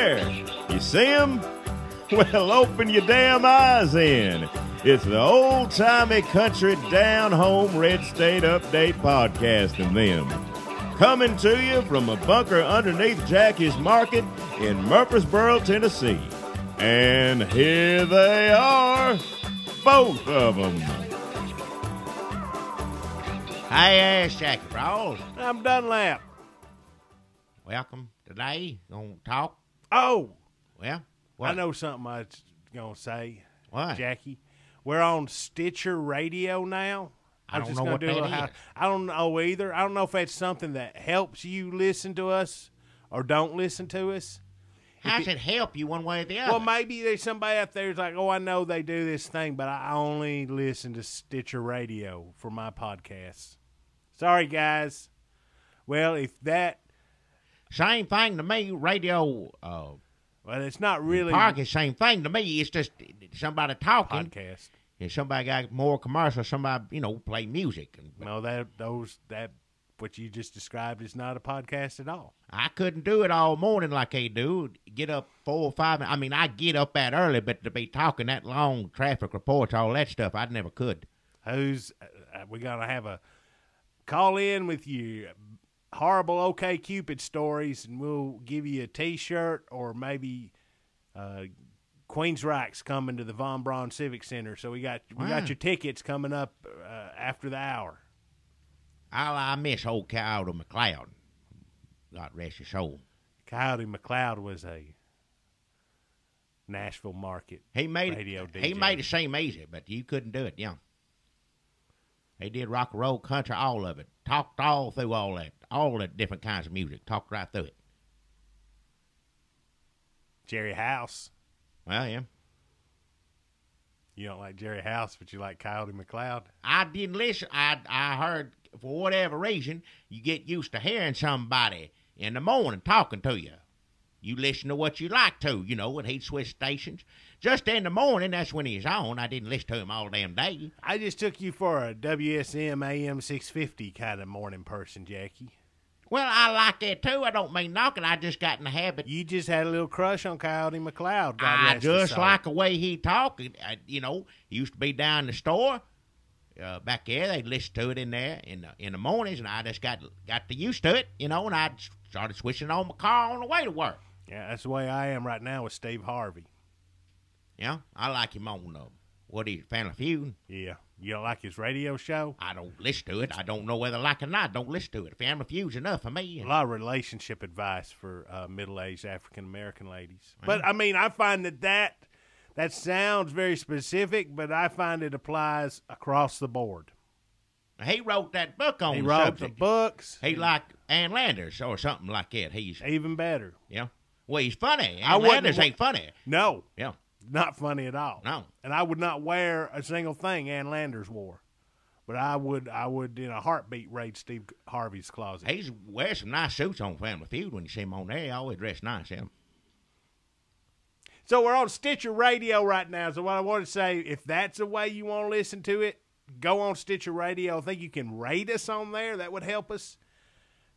there. You see him? Well, open your damn eyes in. It's the old-timey country down-home red state update podcast and them. Coming to you from a bunker underneath Jackie's Market in Murfreesboro, Tennessee. And here they are, both of them. Hey, it's Jackie Rawls. I'm Dunlap. Welcome today. Gonna talk? Oh, Well, what? I know something I was going to say, What? Jackie. We're on Stitcher Radio now. I don't was know just what gonna do a that little is. I don't know either. I don't know if that's something that helps you listen to us or don't listen to us. How does it help you one way or the other? Well, maybe there's somebody out there who's like, oh, I know they do this thing, but I only listen to Stitcher Radio for my podcasts. Sorry, guys. Well, if that, Same thing to me. Radio, well, it's not really podcast, same thing to me. It's just somebody talking, podcast. and somebody got more commercial. Somebody, play music. No, that what you just described is not a podcast at all. I couldn't do it all morning like they do. Get up 4 or 5. I mean, I get up that early, but to be talking that long, traffic reports, all that stuff, I never could. We're gonna have a call in with your horrible OK Cupid stories, and we'll give you a T-shirt or maybe Queensryche's coming to the Von Braun Civic Center. So we got your tickets coming up after the hour. I miss old Coyote McLeod. God rest his soul. Coyote McLeod was a Nashville market He made radio it. DJ. He made it seem easy, but you couldn't do it. Yeah. He did rock and roll, country, all of it. Talked all through all the different kinds of music. Talked right through it. Jerry House. Well, yeah. You don't like Jerry House, but you like Coyote McLeod. I didn't listen. I heard, for whatever reason, you get used to hearing somebody in the morning talking to you. You listen to what you like to, and he'd switch stations. Just in the morning, that's when he's on. I didn't listen to him all damn day. I just took you for a WSM AM 650 kind of morning person, Jackie. Well, I like that too. I don't mean knocking. I just got in the habit. You just had a little crush on Coyote McLeod. God I rest his just soul. like the way he talked. He used to be down the store. Back there, they'd listen to it in there in the mornings, and I just got used to it, and I started switching on my car on the way to work. Yeah, that's the way I am right now with Steve Harvey. Yeah, I like him on what is it, Family Feud. Yeah. You don't like his radio show? I don't listen to it. I don't know whether I like it or not. Don't listen to it. Family Feud's enough for me. A lot of relationship advice for middle-aged African-American ladies. But, I mean, I find that sounds very specific, but I find it applies across the board. He wrote that book on He the wrote subject. the books. He liked Ann Landers or something like that. He's Even better. well, he's funny. I Ann wouldn't Landers ain't funny. No. Yeah. Not funny at all. No. And I would not wear a single thing Ann Landers wore. But I would in a heartbeat raid Steve Harvey's closet. He wears some nice suits on Family Feud when you see him on there. He always dressed nice, yeah. So we're on Stitcher Radio right now. So what I want to say, if that's the way you want to listen to it, go on Stitcher Radio. I think you can rate us on there. That would help us.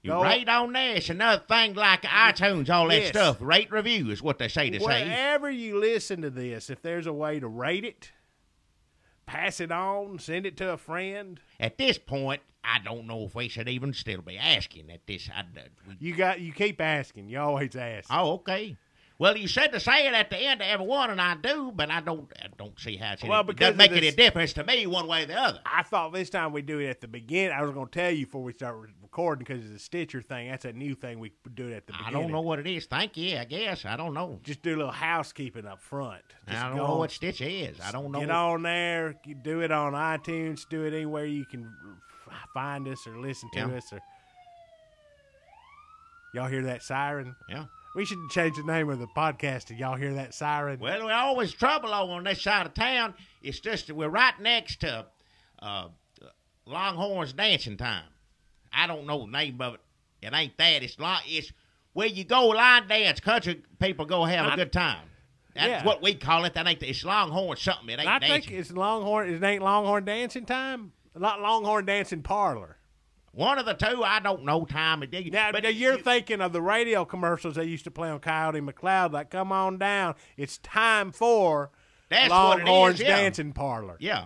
You Go- rate on there. It's another thing like iTunes, all that Yes. stuff. Rate review is what they say to say. Wherever you listen to this, if there's a way to rate it, pass it on, send it to a friend. At this point, I don't know if we should even still be asking at this. You keep asking. You always ask. Oh, okay. Well, you said to say it at the end of every one, and I do, but I don't see how it's Well, it because doesn't make of any this- difference to me one way or the other. I thought this time we'd do it at the beginning. I was going to tell you before we start recording because it's a Stitcher thing. That's a new thing. We do it at the beginning. I don't know what it is. Thank you, I guess. I don't know. Just do a little housekeeping up front. Just I don't go know on- what Stitch is. I don't know. Get on there. Do it on iTunes. Do it anywhere you can find us or listen to Yeah. us. Or y'all hear that siren? Yeah. We should change the name of the podcast to Y'all Hear That Siren. Well, we're always trouble on this side of town. It's just that we're right next to Longhorns Dancing Time. I don't know the name of it. It ain't that. It's where you go line dance. Country people go have a good time. That's Yeah. what we call it. That ain't. It's Longhorn something. It ain't I dancing. think it's Longhorn. It ain't Longhorn Dancing Time. Not Longhorn Dancing Parlor. One of the two, I don't know time of day. Now, but you're thinking of the radio commercials they used to play on Coyote McLeod, like, come on down. It's time for That's what it Longhorns is, yeah. Dancing Parlor. Yeah.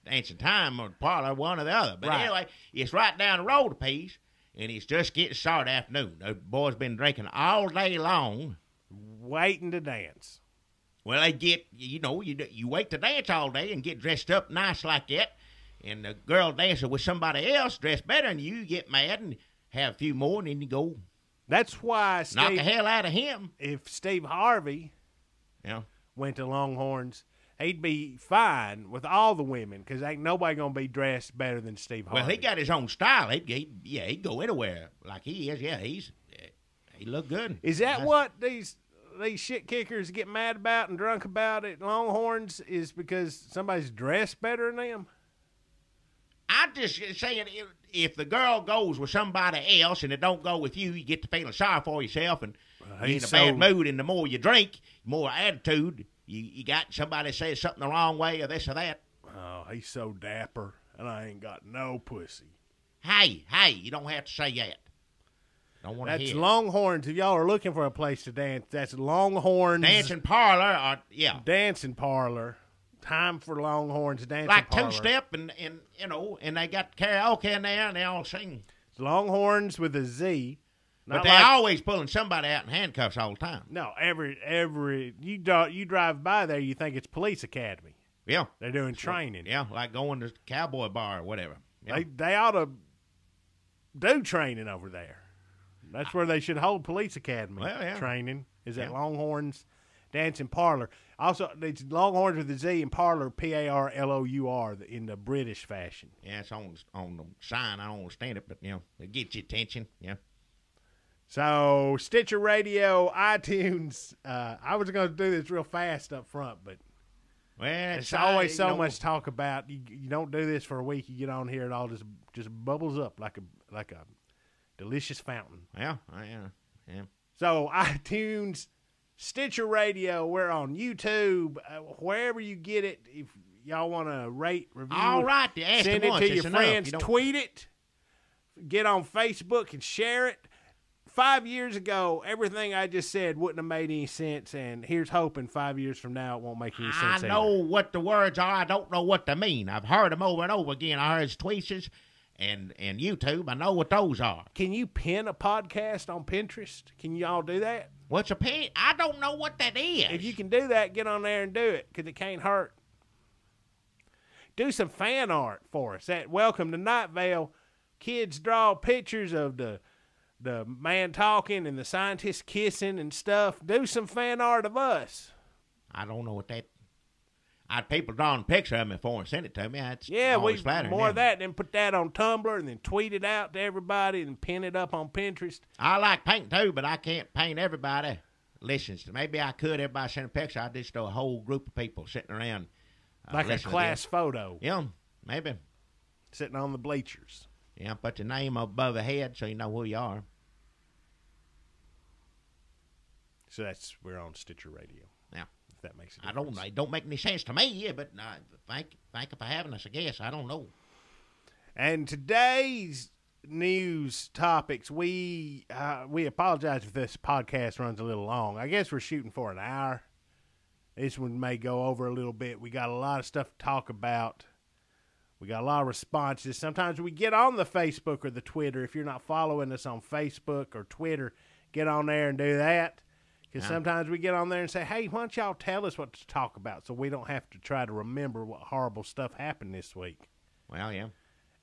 Dancing time or parlor, one or the other. But Right. anyway, it's right down the road a piece, and it's just getting started afternoon. The boys been drinking all day long. Waiting to dance. Well, they get, you wait to dance all day and get dressed up nice like that, and the girl dancing with somebody else dressed better than you get mad and have a few more, and then you go That's why knock the Steve, hell out of him. if Steve Harvey Yeah. went to Longhorns, he'd be fine with all the women because ain't nobody going to be dressed better than Steve Harvey. Well, he got his own style. He'd go anywhere like he is. Yeah, he look good. Is that Nice. what these shit kickers get mad about and drunk about at Longhorns is because somebody's dressed better than them? I'm just saying, if the girl goes with somebody else and it don't go with you, you get to feeling sorry for yourself and you're in a he's bad so- mood. And the more you drink, the more attitude you got. Somebody says something the wrong way or this or that. Oh, he's so dapper, and I ain't got no pussy. Hey, you don't have to say that. Don't want to That's hear it. Longhorns. If y'all are looking for a place to dance, that's Longhorns Dancing parlor, or Dancing Parlor. Time for Longhorns Dancing like Parlor. two-step and and they got karaoke in there and they all sing. It's Longhorns with a Z. But Not they like- always pulling somebody out in handcuffs all the time. No, every you drive by there, you think it's Police Academy. Yeah, They're doing training. yeah, like going to cowboy bar or whatever. Yeah. They ought to do training over there. That's where they should hold Police Academy Well, yeah. training. Is at Yeah. Longhorns Dancing Parlor. Also, it's Longhorns with a Z and Parlor Parlour in the British fashion. Yeah, it's on the sign. I don't understand it, but it gets your attention. Yeah. So Stitcher Radio, iTunes. I was going to do this real fast up front, but Well, it's always so much talk about. You don't do this for a week. You get on here, it all just bubbles up like a delicious fountain. Yeah. So iTunes, Stitcher Radio, we're on YouTube, wherever you get it. If y'all want to rate, review, All right, you asked send them it once, to it's your enough. friends, You don't- tweet it, get on Facebook and share it. 5 years ago, everything I just said wouldn't have made any sense, and here's hoping 5 years from now it won't make any sense. I know either. what the words are. I don't know what they mean. I've heard them over and over again. I heard tweets and YouTube. I know what those are. Can you pin a podcast on Pinterest? Can y'all do that? What's a pin? I don't know what that is. If you can do that, get on there and do it, because it can't hurt. Do some fan art for us. At Welcome to Night Vale, kids draw pictures of the man talking and the scientist kissing and stuff. Do some fan art of us. I don't know what that. I had people drawing pictures of me before and sent it to me. That's Yeah, always we flattering. more yeah. of that, then put that on Tumblr and then tweet it out to everybody and pin it up on Pinterest. I like painting too, but I can't paint everybody. Listens to. Maybe I could. Everybody send a picture. I just do a whole group of people sitting around. Like a listening to class this. photo, Yeah, maybe. sitting on the bleachers. Yeah, put your name above the head so you know who you are. So we're on Stitcher Radio. Yeah. If that makes a I difference. don't. It don't make any sense to me. Yeah, but thank you for having us. I guess I don't know. And today's news topics, we apologize if this podcast runs a little long. I guess we're shooting for an hour. This one may go over a little bit. We got a lot of stuff to talk about. We got a lot of responses. Sometimes we get on the Facebook or the Twitter. If you're not following us on Facebook or Twitter, get on there and do that. Because sometimes we get on there and say, hey, why don't y'all tell us what to talk about so we don't have to try to remember what horrible stuff happened this week. Well, yeah.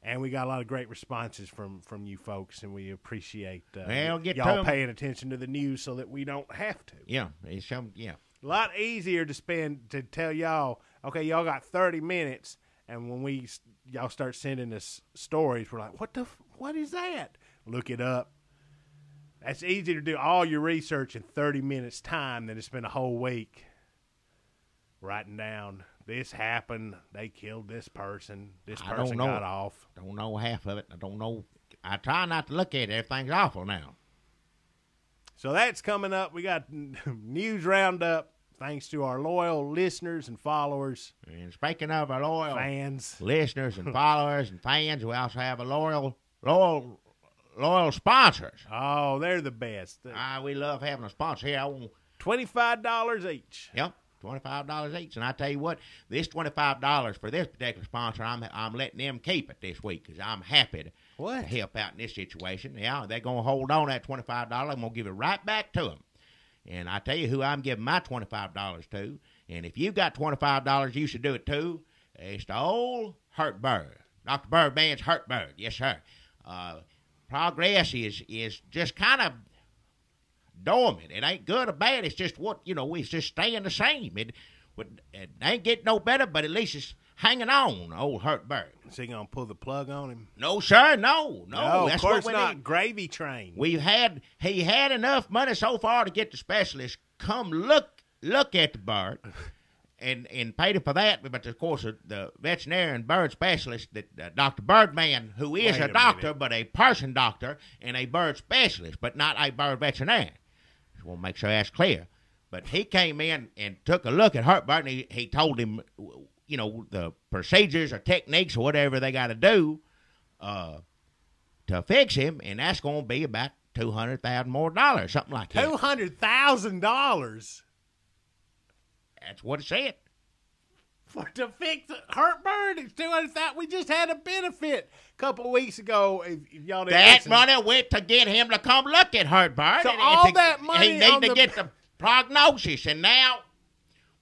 And we got a lot of great responses from you folks, and we appreciate Well, get to y'all 'em. paying attention to the news so that we don't have to. Yeah. It's yeah. A lot easier to tell y'all, okay, y'all got 30 minutes, and when y'all start sending us stories, we're like, what is that? Look it up. That's easier to do all your research in 30 minutes time than to spend a whole week writing down, this happened, they killed this person, this I don't person know. got off. Don't know half of it. I don't know. I try not to look at it. Everything's awful now. So that's coming up. We got news roundup, thanks to our loyal listeners and followers, And speaking of our loyal fans. listeners and followers and fans, we also have a loyal loyal sponsors. Oh, they're the best. We love having a sponsor here. I want $25 each. Yep, $25 each. And I tell you what, this $25 for this particular sponsor, I'm letting them keep it this week because I'm happy to help out in this situation. Yeah, they're going to hold on that $25. I'm going to give it right back to them. And I tell you who I'm giving my $25 to. And if you've got $25, you should do it too. It's the old Hurt Bird. Dr. Birdman's Hurt Bird. Yes, sir. Progress is just kind of dormant. It ain't good or bad. It's just it's just staying the same. It ain't getting no better, but at least it's hanging on, old Hurt Bird. Is he going to pull the plug on him? No, sir, no. That's of course what not. Need. Gravy train. He had enough money so far to get the specialist come look at the bird and paid him for that. But, of course, the veterinarian bird specialist, Dr. Birdman, who is a doctor, but a person doctor and a bird specialist, but not a bird veterinarian. Just want to make sure that's clear. But he came in and took a look at Hurt Bird, and he told him, the procedures or techniques or whatever they got to do to fix him, and that's going to be about $200,000 more, something like that. $200,000. That's what it said. To fix Hurt Bird, it's $200,000. We just had a benefit a couple of weeks ago. If y'all didn't that listen. money went to get him to come look at Hurt Bird. So all that money he need to get the prognosis, and now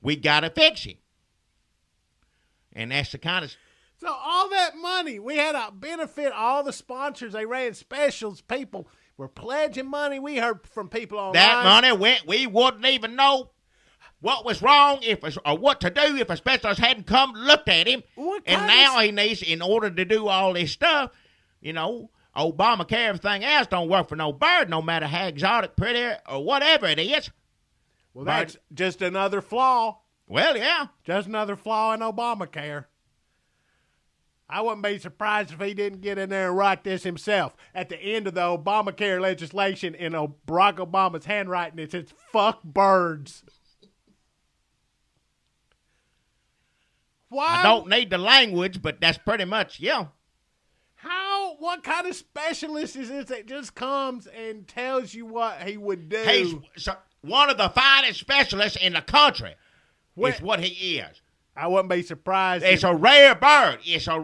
we got to fix him. And that's the kind of. So all that money, we had a benefit. All the sponsors, they ran specials. People were pledging money. We heard from people online. That money went. We wouldn't even know what was wrong or what to do if a specialist hadn't come looked at him. And now he needs, in order to do all this stuff, Obamacare, everything else don't work for no bird, no matter how exotic, pretty, or whatever it is. Well, that's just another flaw. Well, yeah. Just another flaw in Obamacare. I wouldn't be surprised if he didn't get in there and write this himself. At the end of the Obamacare legislation, in Barack Obama's handwriting, it says, "Fuck birds." Why? I don't need the language, but that's pretty much, yeah. What kind of specialist is this that just comes and tells you what he would do? He's one of the finest specialists in the country. Is what he is. I wouldn't be surprised. It's a rare bird. Some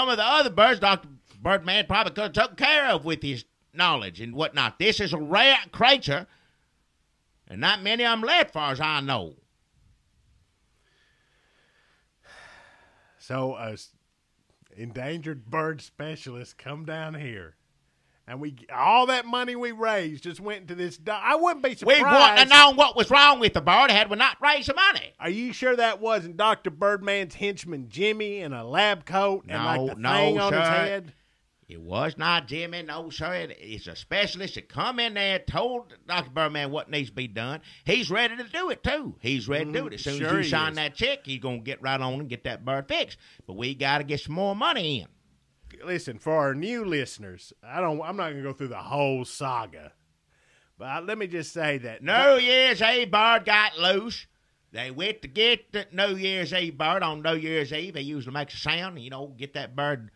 of the other birds Dr. Birdman probably could have taken care of with his knowledge and whatnot. This is a rare creature, and not many of them left, as far as I know. So, endangered bird specialists come down here. And all that money we raised just went into this. I wouldn't be surprised. We wouldn't have known what was wrong with the bird had we not raised the money. Are you sure that wasn't Dr. Birdman's henchman Jimmy in a lab coat and the thing on his head? It was not Jimmy. No, sir. It's a specialist that come in there, told Dr. Birdman what needs to be done. He's ready to do it, too. He's ready to do it. As soon as you sign that check, he's going to get right on and get that bird fixed. But we got to get some more money in. Listen, for our new listeners, I'm not going to go through the whole saga, but let me just say that New Year's Eve bird got loose. They went to get the New Year's Eve bird on New Year's Eve. They usually make a sound, get that bird.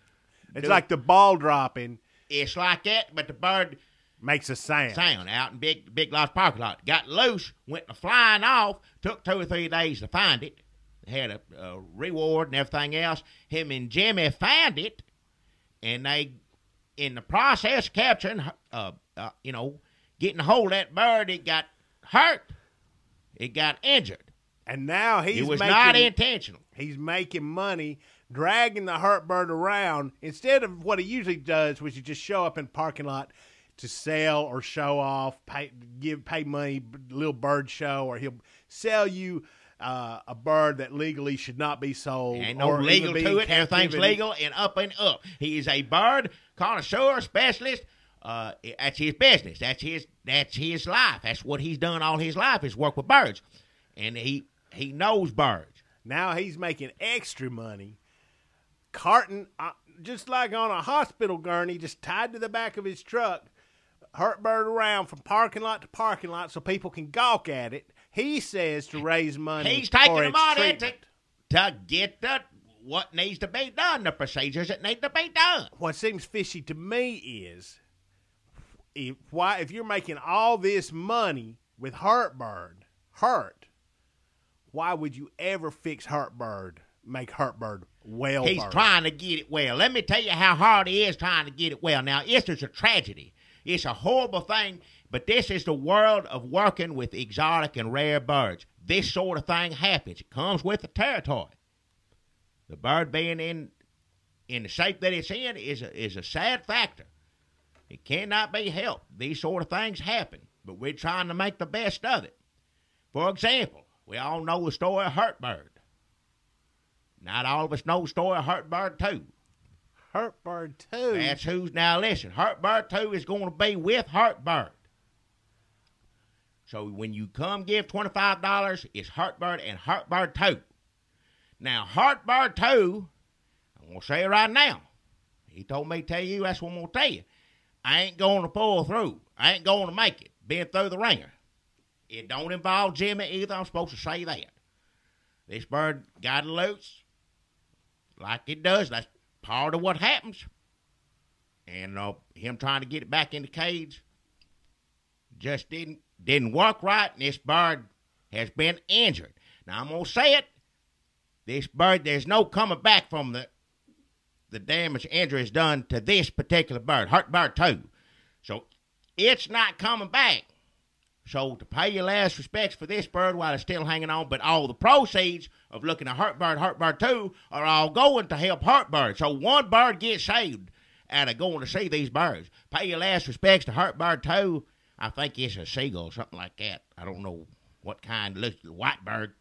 It's like the ball dropping. It's like that, but the bird makes a sound out in Big Lots parking lot. Got loose, went flying off. Took 2 or 3 days to find it. They had a reward and everything else. Him and Jimmy found it. And they, in the process of capturing, getting a hold of that bird, it got hurt. It got injured. And now it was not intentional. He's making money, dragging the hurt bird around, instead of what he usually does, which is just show up in the parking lot to sell or show off, pay money, little bird show, or he'll sell you a bird that legally should not be sold. Ain't no legal to it. Everything's legal and up and up. He is a bird connoisseur specialist. That's his business. That's his life. That's what he's done all his life is work with birds. And he knows birds. Now he's making extra money, carting, just like on a hospital gurney, just tied to the back of his truck, hurt bird around from parking lot to parking lot so people can gawk at it. He says to raise money. He's taking for the money treatment. to get what needs to be done, the procedures that need to be done. What seems fishy to me is if you're making all this money with heartburn, why would you ever fix heartburn, make heartburn well? He's trying to get it well. Let me tell you how hard he is trying to get it well. Now, this is a tragedy. It's a horrible thing, but this is the world of working with exotic and rare birds. This sort of thing happens. It comes with the territory. The bird being in the shape that it's in is a sad factor. It cannot be helped. These sort of things happen, but we're trying to make the best of it. For example, we all know the story of Hurtbird. Not all of us know the story of Hurtbird 2. Hurtbird 2? That's who's, now listen, Hurtbird 2 is going to be with Hurtbird. So when you come give $25, it's Hurtbird and Hurtbird 2. Now, Hurtbird 2, I'm going to say it right now. He told me to tell you, that's what I'm going to tell you. I ain't going to pull through. I ain't going to make it. Been through the ringer. It don't involve Jimmy either. I'm supposed to say that. This bird got loose like it does. That's part of what happens. And him trying to get it back in the cage just didn't work right, and this bird has been injured. Now, I'm going to say it. This bird, there's no coming back from the damage injuries done to this particular bird, Hurtbird 2. So, it's not coming back. So, to pay your last respects for this bird while it's still hanging on, but all the proceeds of looking at Hurtbird 2 are all going to help Hurtbird. So, one bird gets saved out of going to see these birds. Pay your last respects to Hurtbird 2. I think it's a seagull, something like that. I don't know what kind. Looks like a white bird.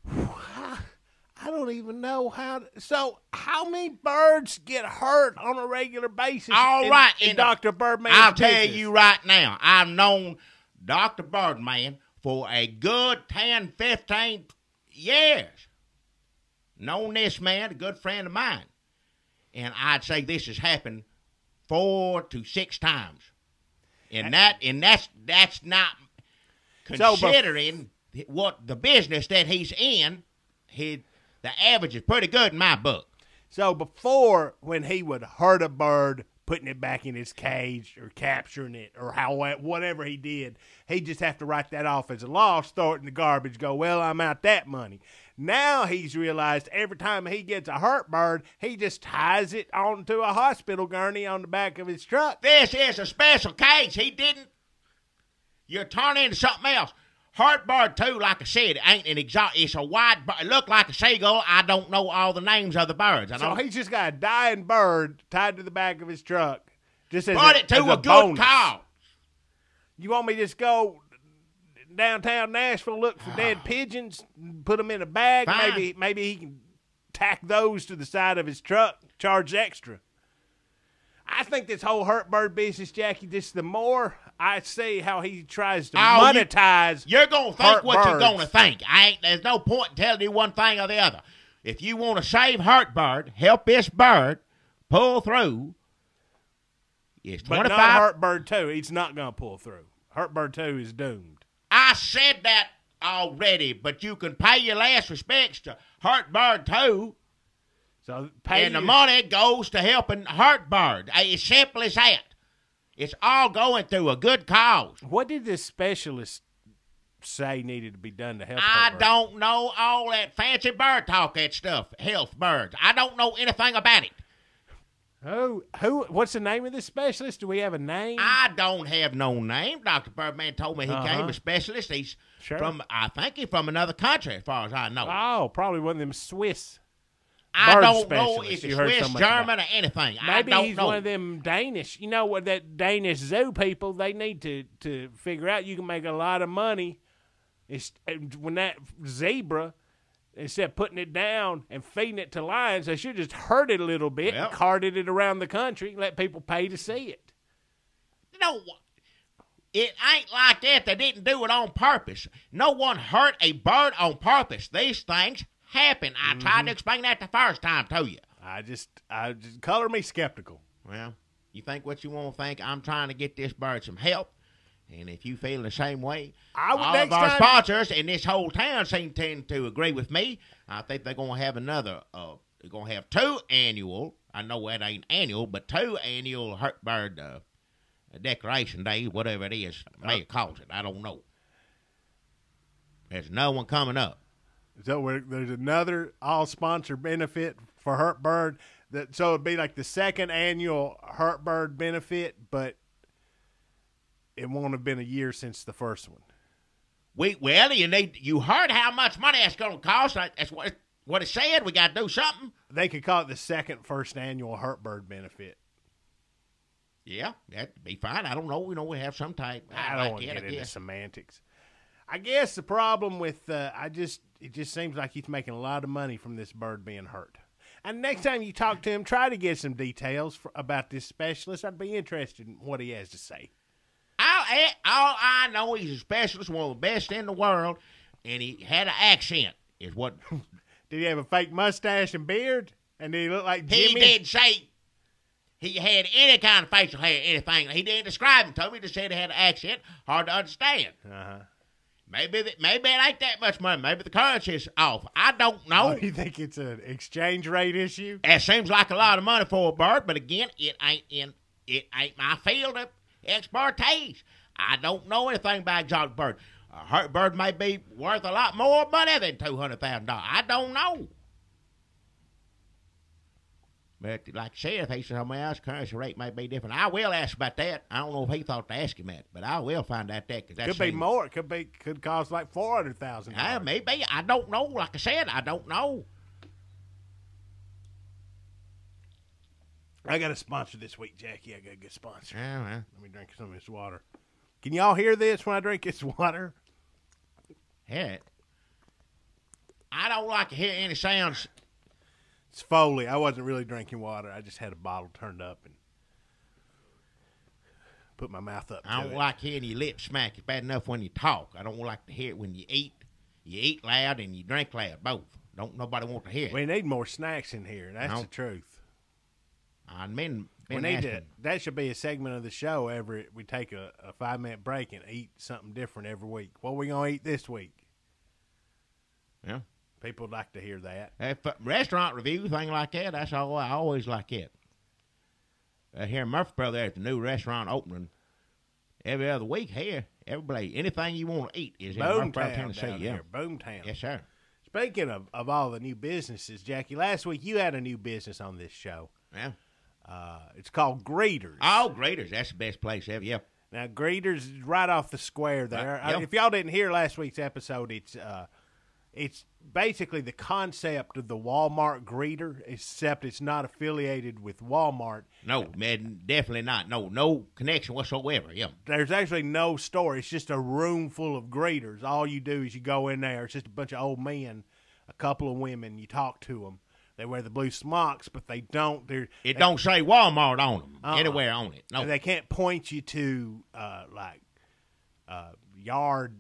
I don't even know how. So, how many birds get hurt on a regular basis? All right, in Dr. Birdman's I'll tell business? you right now, I've known Dr. Birdman for a good 10, 15 years. Known this man, a good friend of mine. And I'd say this has happened 4 to 6 times. And that's not considering what the business that he's in. The average is pretty good in my book. So before, when he would hurt a bird, putting it back in his cage or capturing it or whatever he did, he'd just have to write that off as a loss, throw it in the garbage, go, well, I'm out that money. Now he's realized every time he gets a hurt bird, he just ties it onto a hospital gurney on the back of his truck. This is a special case. He didn't. You're turning into something else. Hurtbird 2, like I said, ain't an exotic. It's a white bird. It look like a seagull. I don't know all the names of the birds. So he's just got a dying bird tied to the back of his truck. Just as Put it to a good bonus. cause. You want me to just go downtown Nashville, look for dead pigeons, put them in a bag? Fine. Maybe he can tack those to the side of his truck, charge extra. I think this whole Hurtbird business, Jackie, just the more I see how he tries to monetize. You're going to think what you're birds. going to think. There's no point in telling you one thing or the other. If you want to save Hurtbird, help this bird pull through, it's $25. But not Hurtbird 2. He's not going to pull through. Hurtbird 2 is doomed. I said that already, but you can pay your last respects to Hurtbird 2. So the money goes to helping Hurtbird. It's simple as that. It's all going through a good cause. What did this specialist say needed to be done to help I Hurtbird? don't know all that fancy bird talk, that stuff, health birds. I don't know anything about it. Who? What's the name of this specialist? Do we have a name? I don't have no name. Dr. Birdman told me he came a specialist. He's I think he's from another country, as far as I know. Oh, probably one of them Swiss. I don't know specialists if you it's heard so Swiss, much German, about. or anything. Maybe I don't he's know. one of them Danish. You know what? That Danish zoo people, they need to figure out you can make a lot of money. When that zebra, instead of putting it down and feeding it to lions, they should just hurt it a little bit and carted it around the country and let people pay to see it. No, it ain't like that. They didn't do it on purpose. No one hurt a bird on purpose. These things happen. I tried to explain that the first time to you. I just color me skeptical. Well, you think what you want to think. I'm trying to get this bird some help. And if you feel the same way, I would all next of our time- sponsors and this whole town seem to agree with me. I think they're going to have another. They're going to have 2 annual. I know that ain't annual, but 2 annual Hurt-Bird Decoration Day, whatever it is, Mayor calls it. I don't know. There's no one coming up. So there's another all-sponsor benefit for Hurt-Bird. So it'd be like the 2nd annual Hurt-Bird benefit, but it won't have been a year since the first one. You heard how much money that's going to cost. That's what it said. We got to do something. They could call it the first annual Hurt-Bird benefit. Yeah, that'd be fine. I don't know. We have some type. I don't want to get into semantics. I guess the problem with it just seems like he's making a lot of money from this bird being hurt. And next time you talk to him, try to get some details about this specialist. I'd be interested in what he has to say. All I know, he's a specialist, one of the best in the world, and he had an accent. Is what? Did he have a fake mustache and beard? And did he look like Jimmy? He didn't say he had any kind of facial hair, anything. He didn't describe him to me. He just said he had an accent, hard to understand. Uh-huh. Maybe it ain't that much money. Maybe the currency's off. I don't know. Oh, you think it's an exchange rate issue? That seems like a lot of money for a bird, but again, it ain't my field of expertise. I don't know anything about exotic bird. A hurt bird may be worth a lot more money than $200,000. I don't know. But like I said, if he said something else, currency rate may be different. I will ask about that. I don't know if he thought to ask him that, but I will find out that. Cause could be more. It could cost like $400,000. Maybe. I don't know. Like I said, I don't know. I got a sponsor this week, Jackie. I got a good sponsor. Yeah, well. Let me drink some of this water. Can y'all hear this when I drink this water? Hear it. I don't like to hear any sounds. It's Foley. I wasn't really drinking water. I just had a bottle turned up and put my mouth up. I don't like hearing your lips smack. It's bad enough when you talk. I don't like to hear it when you eat. You eat loud and you drink loud. Both. Don't nobody want to hear it. We need more snacks in here. That's the truth. I've been we need to. That should be a segment of the show. We take a 5-minute break and eat something different every week. What are we gonna eat this week? Yeah, people like to hear that. If restaurant review thing like that, that's all. I always like it. Here in Murfreesboro, there's the new restaurant opening every other week. Here, everybody, anything you want to eat is in Murfreesboro, Tennessee. Yeah, Boomtown. Yes, sir. Speaking of all the new businesses, Jackie, last week you had a new business on this show. Yeah. It's called Greeters. Oh, Greeters. That's the best place ever. Yep. Now, Greeters is right off the square there. Yep. If y'all didn't hear last week's episode, it's basically the concept of the Walmart greeter, except it's not affiliated with Walmart. No, man, definitely not. No connection whatsoever. Yep. There's actually no store. It's just a room full of greeters. All you do is you go in there. It's just a bunch of old men, a couple of women. You talk to them. They wear the blue smocks, but they don't. It don't say Walmart on them. Anywhere on it. No. And they can't point you to yard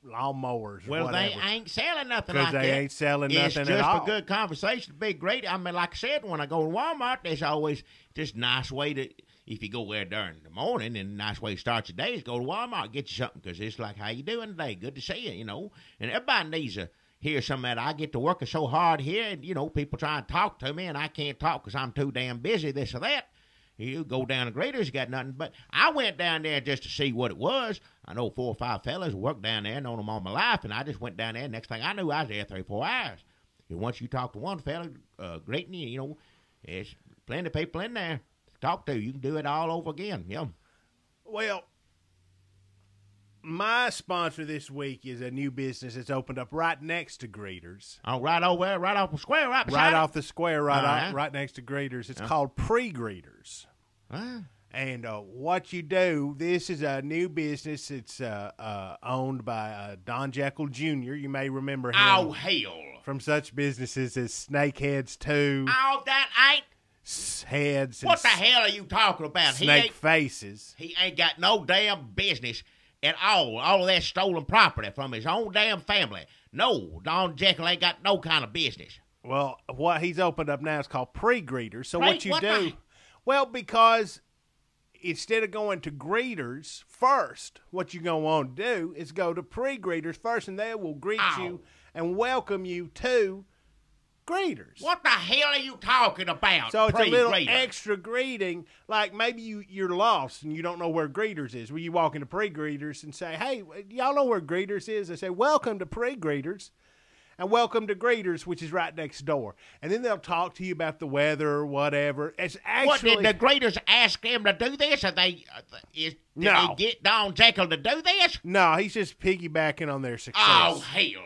lawnmowers. Well, or whatever. they ain't selling nothing like that. Because they ain't selling nothing at all. It's just for good conversation. To be great. I mean, like I said, when I go to Walmart, there's always just a nice way to. If you go there during the morning, and a nice way to start your day is go to Walmart, get you something, because it's like, how you doing today? Good to see you, you know. And everybody needs to hear some of that. I get to working so hard here, and, you know, people try and talk to me, and I can't talk because I'm too damn busy, this or that. You go down to Greeters, you got nothing. But I went down there just to see what it was. I know 4 or 5 fellas who work down there, known them all my life, and I just went down there. Next thing I knew, I was there 3 or 4 hours. And once you talk to one fella, greeting you, you know, there's plenty of people in there to talk to. You can do it all over again. Yeah. Well, my sponsor this week is a new business that's opened up right next to Greeters. Oh, right over there, right off the square, right beside Right it? off the square, right next to Greeters. It's called Pre-Greeters. And what you do, this is a new business. It's owned by Don Jekyll Jr. You may remember him. Oh, hell. From such businesses as Snakeheads 2. Oh, that ain't. Heads. What the hell are you talking about? Snake Faces. He ain't got no damn business at all. All of that stolen property from his own damn family. No, Don Jekyll ain't got no kind of business. Well, what he's opened up now is called Pre-Greeters. So what you do, well, because instead of going to greeters first, what you're going to want to do is go to pre-greeters first, and they will greet you and welcome you to greeters. What the hell are you talking about? So it's a little pre-greeter? extra greeting, like maybe you're lost and you don't know where greeters is. Well, you walk into pre-greeters and say, hey, y'all know where greeters is? They say, welcome to pre-greeters. And welcome to greeters, which is right next door. And then they'll talk to you about the weather or whatever. It's actually... What, did the greeters ask them to do this? Or did they get Don Jekyll to do this? No, he's just piggybacking on their success. Oh, hell.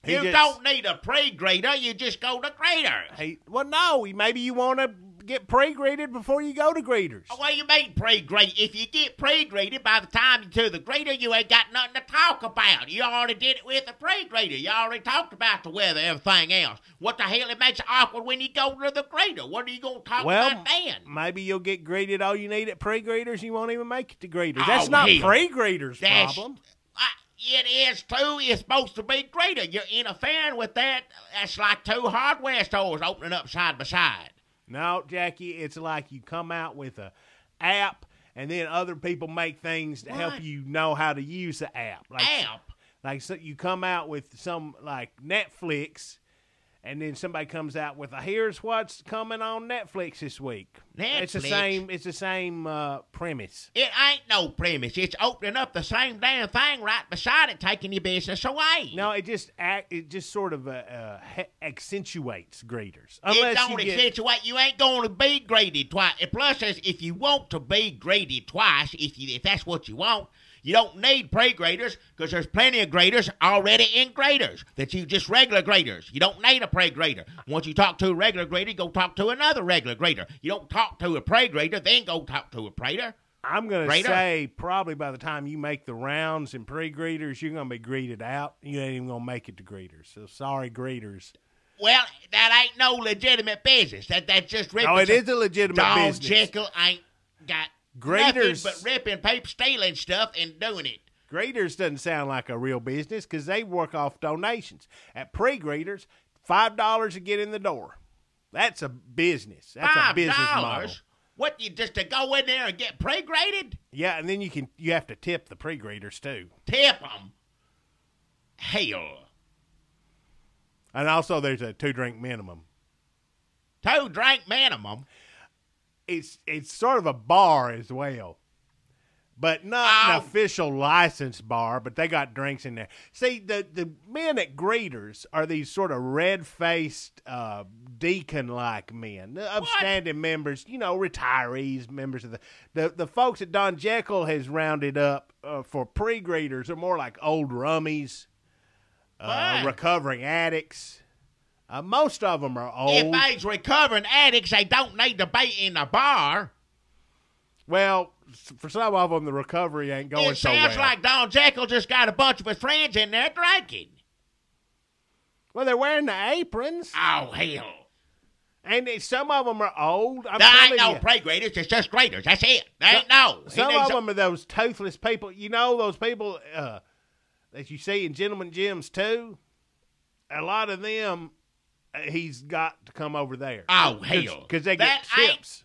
You don't need a pre-greeter. You just go to greeters. Well, no. Maybe you want to get pre-greeted before you go to greeters. Well, you mean pre-greet? If you get pre-greeted, by the time you're to the greeter, you ain't got nothing to talk about. You already did it with the pre-greeter. You already talked about the weather and everything else. What the hell? It makes it awkward when you go to the greeter. What are you going to talk about then? Maybe you'll get greeted all you need at pre-greeters. You won't even make it to greeters. That's not pre-greeters' problem. It is, too. It's supposed to be greeter. You're interfering with that. That's like two hardware stores opening up side by side. No, Jackie, it's like you come out with an app, and then other people make things to help you know how to use the app. Like so you come out with some, like Netflix, and then somebody comes out with here's what's coming on Netflix this week. Netflix? It's the same premise. It ain't no premise. It's opening up the same damn thing right beside it, taking your business away. No, it just sort of accentuates greeters. It don't accentuate. You ain't going to be graded twice. And plus, if you want to be graded twice, if that's what you want, you don't need pre-graders because there's plenty of graders already in graders that you just regular graders. You don't need a pre-grader. Once you talk to a regular grader, go talk to another regular grader. You don't talk to a pre-grader, then go talk to a prater. I'm going to say probably by the time you make the rounds in pre-greeters, you're going to be greeted out. You ain't even going to make it to greeters. So sorry, greeters. Well, that ain't no legitimate business. That's just ripping. Oh, it is a legitimate business. Don Jekyll ain't got Graders, nothing but ripping, paper, stealing stuff and doing it. Graders doesn't sound like a real business because they work off donations. At pre-graders, $5 to get in the door. That's a business. That's a business model. What, you just to go in there and get pre-graded? Yeah, and then you have to tip the pre-graders too. Tip them? Hell. And also there's a 2-drink minimum. 2-drink minimum? It's sort of a bar as well, but not an official licensed bar, but they got drinks in there. See, the men at greeters are these sort of red-faced, deacon-like men, the upstanding members, retirees, members of the folks that Don Jekyll has rounded up for pre-greeters are more like old rummies, recovering addicts. Most of them are old. If they's recovering addicts, they don't need to be in the bar. Well, for some of them, the recovery ain't going so well. It sounds like Don Jekyll just got a bunch of his friends in there drinking. Well, they're wearing the aprons. Oh, hell. And some of them are old. There ain't no pre-graders. It's just graders. That's it. There ain't no. Some of them are those toothless people. You know those people that you see in Gentleman Gyms, too? A lot of them... he's got to come over there. Oh, hell. Because they get tips.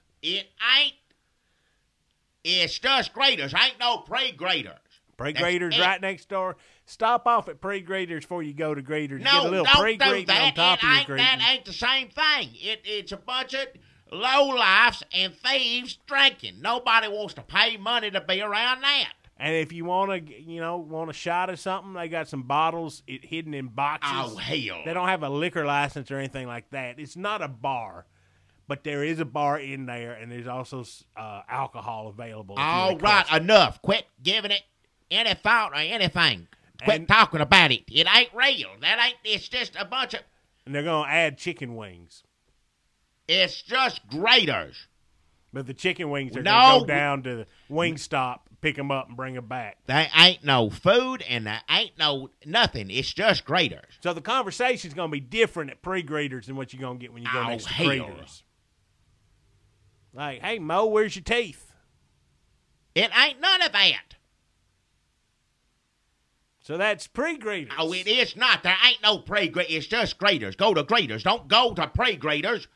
It's just graders. Ain't no pre-graders. Pre-graders right next door. Stop off at pre-graders before you go to graders. No, get a little don't pre-greeting do that. on top of your greeting. That ain't the same thing. It's a bunch of lowlifes and thieves drinking. Nobody wants to pay money to be around that. And if you want a shot of something, they got some bottles hidden in boxes. Oh, hell. They don't have a liquor license or anything like that. It's not a bar, but there is a bar in there, and there's also alcohol available. All right, enough. Quit giving it any thought or anything. Quit talking about it. It ain't real. It's just a bunch of... And they're going to add chicken wings. It's just graders. But the chicken wings are going to go down to the Wingstop, pick them up, and bring them back. There ain't no food and there ain't no nothing. It's just graders. So the conversation's going to be different at pre-graders than what you're going to get when you go next to graders. Like, hey, Mo, where's your teeth? It ain't none of that. So that's pre-graders. Oh, it is not. There ain't no pre-graders. It's just graders. Go to graders. Don't go to pre-graders.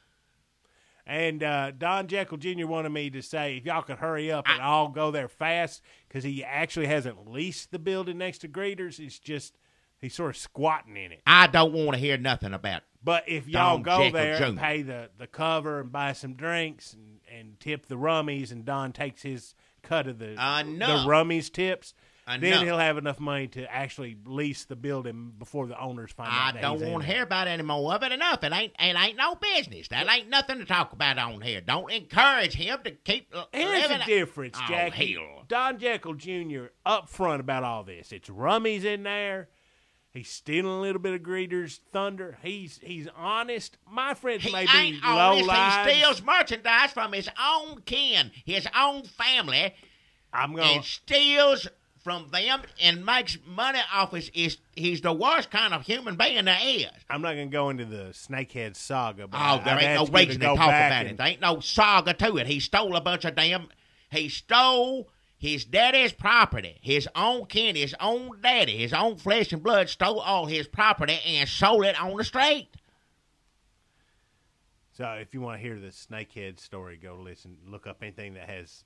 And Don Jekyll Jr. wanted me to say if y'all could hurry up and all go there fast because he actually hasn't leased the building next to Greeters. It's just he's sort of squatting in it. I don't want to hear nothing about it. But if y'all Don go Jekyll there and Jr. pay the cover and buy some drinks and tip the rummies, and Don takes his cut of the rummies tips, then he'll have enough money to actually lease the building before the owners find out. I don't want to hear about any more of it. Enough. It ain't no business. That ain't nothing to talk about on here. Don't encourage him to keep Here's living. the difference, Oh, Jackie. hell. Don Jekyll Jr. upfront about all this. It's rummies in there. He's stealing a little bit of Greeters' thunder. He's honest. My friends He may be ain't low honest. lives. He steals merchandise from his own kin, his own family, and steals from them and makes money off he's the worst kind of human being there is. I'm not going to go into the Snakehead saga. But Oh, there ain't no reason to talk about it. There ain't no saga to it. He stole a bunch of he stole his daddy's property, his own kin, his own daddy, his own flesh and blood, stole all his property and sold it on the street. So if you want to hear the Snakehead story, go look up anything that has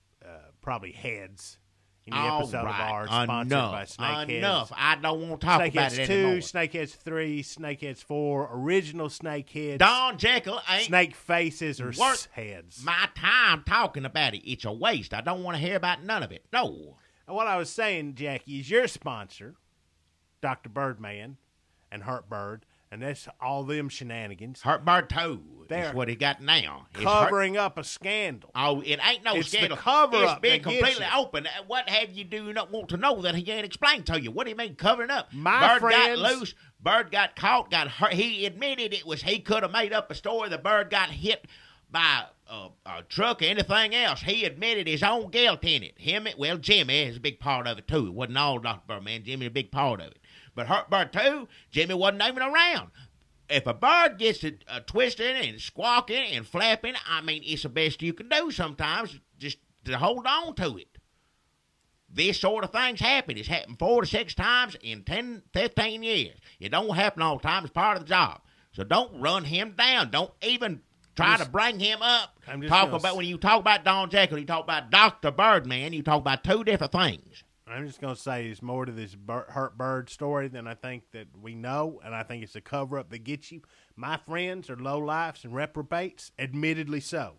probably heads. Any episode of ours sponsored by Snakeheads. Enough. I don't want to talk about it anymore. Snakeheads 2, Snakeheads 3, Snakeheads 4, original Snakeheads. Don Jekyll ain't Snake faces or heads. my time talking about it. It's a waste. I don't want to hear about none of it. No. And what I was saying, Jackie, is your sponsor, Dr. Birdman and Hurt Bird, and that's all them shenanigans. Hurt Bird 2 They're is what he got now. Covering up a scandal. Oh, it ain't no It's scandal. the cover-up It's been that gets completely you. open. What have you do not want to know that he ain't explained to you? What do you mean covering up? My Bird friends- got loose. Bird got caught. Got hurt. He admitted he could have made up a story. The bird got hit by a truck or anything else. He admitted his own guilt in it. Jimmy is a big part of it too. It wasn't all Dr. Birdman. Jimmy a big part of it. But Hurt Bird 2, Jimmy wasn't even around. If a bird gets twisting and squawking and flapping, I mean, it's the best you can do sometimes just to hold on to it. This sort of thing's happened. It's happened 4 to 6 times in 10, 15 years. It don't happen all the time. It's part of the job. So don't run him down. Don't even try to bring him up. When you talk about Don Jekyll, you talk about Dr. Birdman, you talk about 2 different things. I'm just going to say there's more to this Hurt Bird story than I think that we know, and I think it's a cover-up that gets you. My friends are lowlifes and reprobates, admittedly so.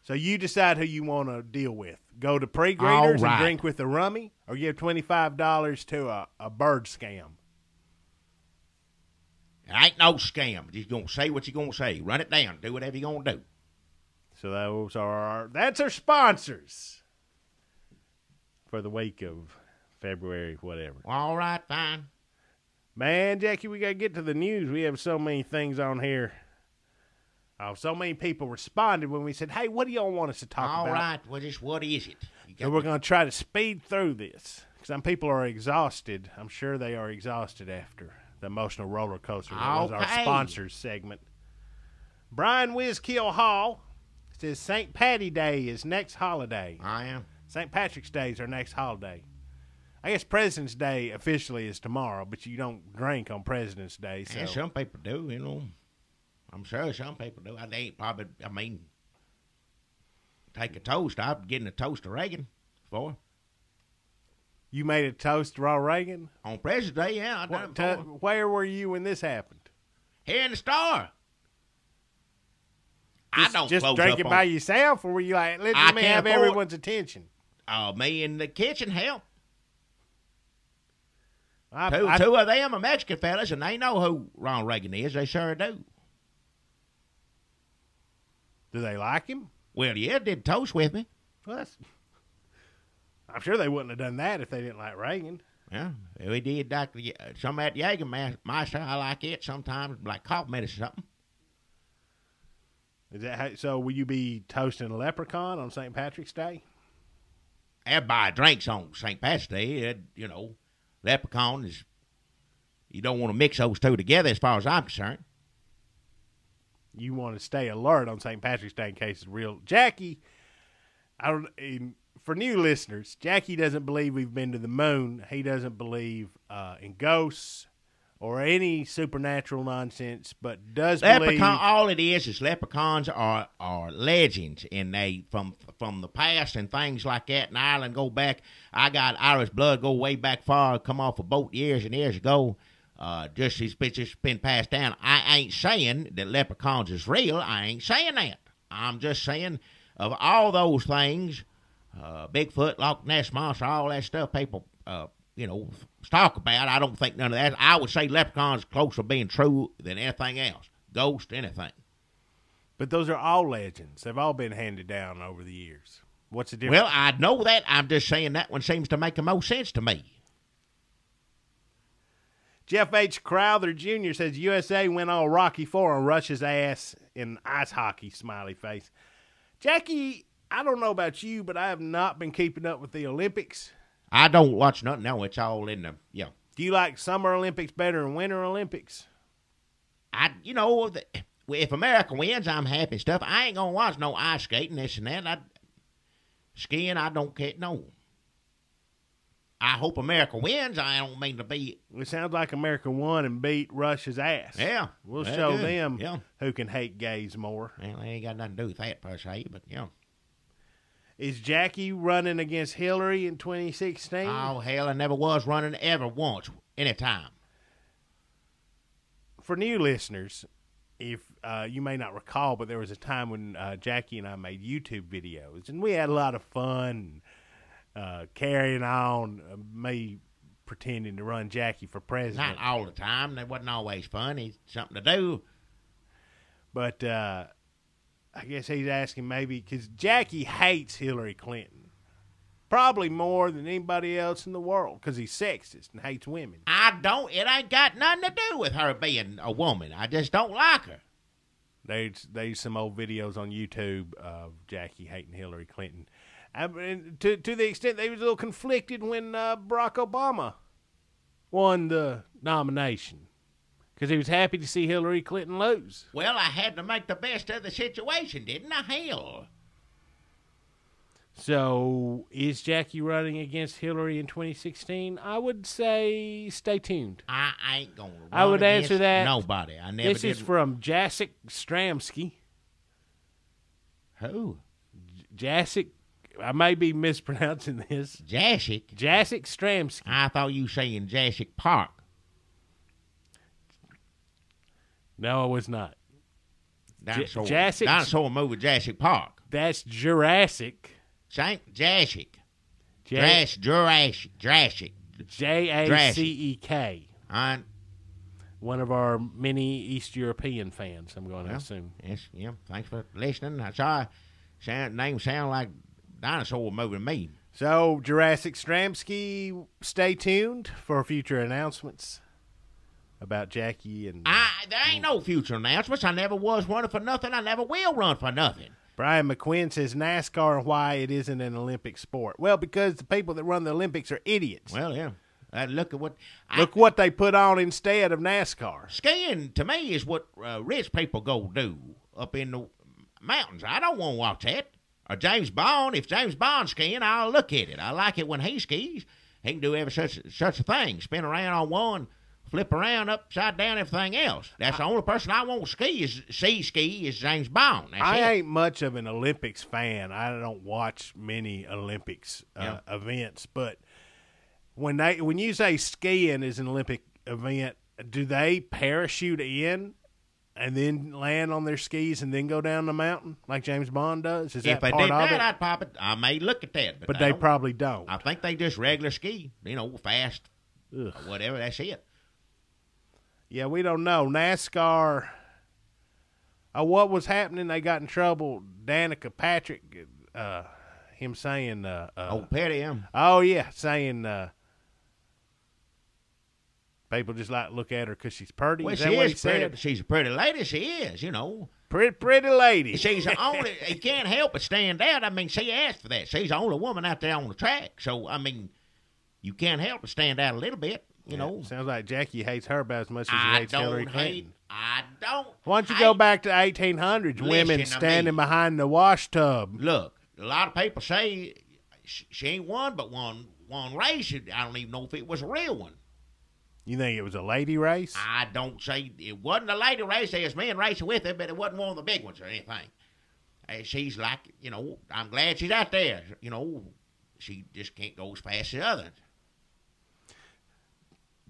So you decide who you want to deal with. Go to pre-greeters and drink with the rummy, or give $25 to a bird scam. It ain't no scam. You're going to say what you're going to say. Run it down. Do whatever you're going to do. So that's our sponsors for the week of February, whatever. All right, fine. Man, Jackie, we got to get to the news. We have so many things on here. Oh, so many people responded when we said, hey, what do y'all want us to talk about? All right, well, just what is it? So we're going to try to speed through this. Some people are exhausted. I'm sure they are exhausted after the emotional roller coaster that was our sponsors segment. Brian Whizkill Hall says St. Patty Day is next holiday. I am. St. Patrick's Day is our next holiday. I guess President's Day officially is tomorrow, but you don't drink on President's Day. So. And some people do, you know. I'm sure some people do. Take a toast. I've getting a toast to Reagan before. You made a toast to Ronald Reagan? On President's Day, yeah. I done it before. Where were you when this happened? Here in the Star. I don't just close drink up it by yourself, or were you like, let me have everyone's attention? Me in the kitchen, hell. I, Two of them are Mexican fellas, and they know who Ronald Reagan is. They sure do. Do they like him? Well, yeah, did toast with me. Well, I'm sure they wouldn't have done that if they didn't like Reagan. Yeah, we did. Some at Jägermeister, I like it sometimes, like cough medicine or something. Is that how, so? Will you be toasting a leprechaun on St. Patrick's Day? Everybody drinks on St. Patrick's Day. You know, leprechaun is. You don't want to mix those two together, as far as I'm concerned. You want to stay alert on St. Patrick's Day in case it's real. Jackie, for new listeners, Jackie doesn't believe we've been to the moon. He doesn't believe in ghosts or any supernatural nonsense, but does Leprechaun, believe. all it is leprechauns are legends, and they from the past and things like that. In Ireland, go back. I got Irish blood, go way back far. Come off a boat years and years ago. It's just been passed down. I ain't saying that leprechauns is real. I ain't saying that. I'm just saying of all those things, Bigfoot, Loch Ness Monster, all that stuff people, talk about. I don't think none of that. I would say leprechauns closer to being true than anything else. Ghost, anything. But those are all legends. They've all been handed down over the years. What's the difference? Well, I know that. I'm just saying that one seems to make the most sense to me. Jeff H. Crowther Jr. says USA went all Rocky IV on Russia's ass in ice hockey, smiley face. Jackie, I don't know about you, but I have not been keeping up with the Olympics. I don't watch nothing. No, it's all in the, Do you like Summer Olympics better than Winter Olympics? If America wins, I'm happy and stuff. I ain't going to watch no ice skating, this and that. Skiing, I don't care. No. I hope America wins. I don't mean to be. It sounds like America won and beat Russia's ass. Yeah. We'll that's show good. them Yeah. who can hate gays more. Well, they ain't got nothing to do with that per se, but, Is Jackie running against Hillary in 2016? Oh, hell, I never was running ever once, anytime. For new listeners, if you may not recall, but there was a time when Jackie and I made YouTube videos, and we had a lot of fun carrying on, me pretending to run Jackie for president. Not all the time. That wasn't always fun. It's something to do. But I guess he's asking maybe because Jackie hates Hillary Clinton. Probably more than anybody else in the world because he's sexist and hates women. It ain't got nothing to do with her being a woman. I just don't like her. There's some old videos on YouTube of Jackie hating Hillary Clinton. And to the extent they was a little conflicted when Barack Obama won the nomination because he was happy to see Hillary Clinton lose. Well, I had to make the best of the situation, didn't I? Hell. So, is Jackie running against Hillary in 2016? I would say stay tuned. I ain't going to run I would against answer that. Nobody. I never This did. is from Jacek Stramski. Who? Jacek, I may be mispronouncing this. Jacek? Jacek Stramski. I thought you were saying Jurassic Park. No, I was not. Dinosaur movie Jurassic Park. That's Jurassic. Saint Jurassic. Jacek. Jurassic. Jacek. I One of our many East European fans, I'm going to assume. Yes, yeah. Thanks for listening. I saw name sound like dinosaur movie to me. So, Jurassic Stramski, stay tuned for future announcements about Jackie and There ain't no future announcements. I never was running for nothing. I never will run for nothing. Brian McQuinn says NASCAR, why it isn't an Olympic sport. Well, because the people that run the Olympics are idiots. Well, yeah. Look at what what they put on instead of NASCAR. Skiing to me is what rich people go do up in the mountains. I don't want to watch that. Or James Bond. If James Bond's skiing, I'll look at it. I like it when he skis. He can do such a thing. Spin around on one, flip around upside down, everything else. That's the only person I want to ski is James Bond. That's it. ain't much of an Olympics fan. I don't watch many Olympics events, but when you say skiing is an Olympic event, do they parachute in and then land on their skis and then go down the mountain like James Bond does? Is If that I part did of that, it? I'd pop it. I may look at that, But I they don't. probably don't. I think they just regular ski, fast, Ugh. or whatever. That's it. Yeah, we don't know. NASCAR, what was happening? They got in trouble. Danica Patrick, him saying, Petty him. oh, yeah, saying people just like to look at her because she's pretty. Well, Is she that what he is pretty. said? She's a pretty lady. She is, Pretty lady. She's the only. He can't help but stand out. I mean, she asked for that. She's the only woman out there on the track. So, I mean, you can't help but stand out a little bit. Sounds like Jackie hates her about as much as he I hates Hillary don't Clinton. hate. I don't. Why don't you hate- go back to 1800s? Women Listen to standing me. behind the wash tub. Look, a lot of people say she ain't won, but won race. I don't even know if it was a real one. You think it was a lady race? I don't say it wasn't a lady race. There's men racing with her, but it wasn't one of the big ones or anything. She's like, I'm glad she's out there. She just can't go as fast as others.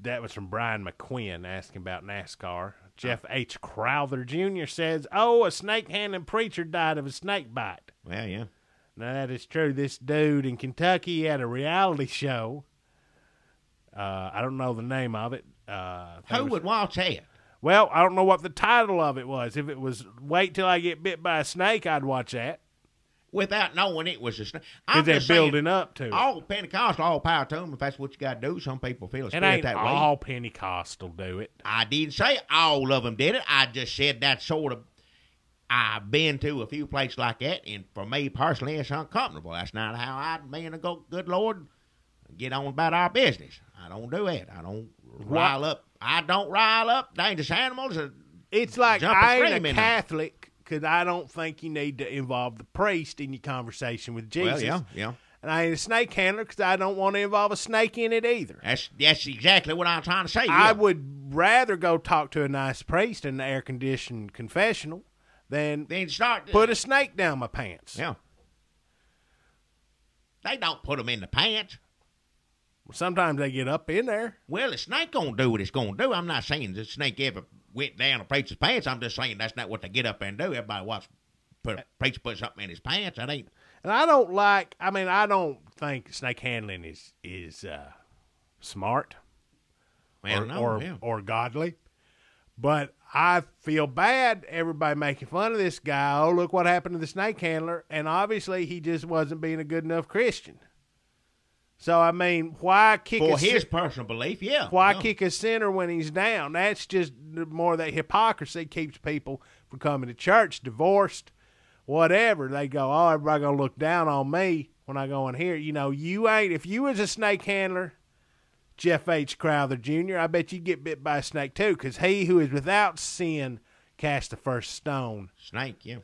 That was from Brian McQuinn asking about NASCAR. Jeff H. Crowther Jr. says, a snake-handling preacher died of a snake bite. Well, yeah. Now, that is true. This dude in Kentucky had a reality show. I don't know the name of it. Who would watch that? Well, I don't know what the title of it was. If it was Wait Till I Get Bit by a Snake, I'd watch that. Without knowing it was a snake. Because they're building up to it. All Pentecostal, all power to them. If that's what you got to do, some people feel it's it that ain't way. all Pentecostal do it. I didn't say all of them did it. I just said that sort of. I've been to a few places like that, and for me personally, it's uncomfortable. That's not how I'd be in a good Lord get on about our business. I don't do that. I don't rile up. I don't rile up dangerous animals. It's like jump I and ain't scream a in Catholic because I don't think you need to involve the priest in your conversation with Jesus. Well, yeah. And I ain't a snake handler because I don't want to involve a snake in it either. That's exactly what I'm trying to say. I Yeah. would rather go talk to a nice priest in the air-conditioned confessional than Then start put a snake down my pants. Yeah. They don't put them in the pants. Sometimes they get up in there. Well, the snake gonna do what it's gonna do. I'm not saying the snake ever went down a preacher's pants. I'm just saying that's not what they get up there and do. Everybody wants a preacher put something in his pants. That ain't. And I don't think snake handling is smart Well, or godly. But I feel bad everybody making fun of this guy. Oh, look what happened to the snake handler. And obviously he just wasn't being a good enough Christian. So, I mean, why kick for his personal belief, yeah. Why yeah. kick a sinner when he's down? That's just more that hypocrisy keeps people from coming to church, divorced, whatever. They go, oh, everybody going to look down on me when I go in here. You ain't. If you was a snake handler, Jeff H. Crowther Jr., I bet you'd get bit by a snake too, because he who is without sin cast the first stone. Snake, yeah.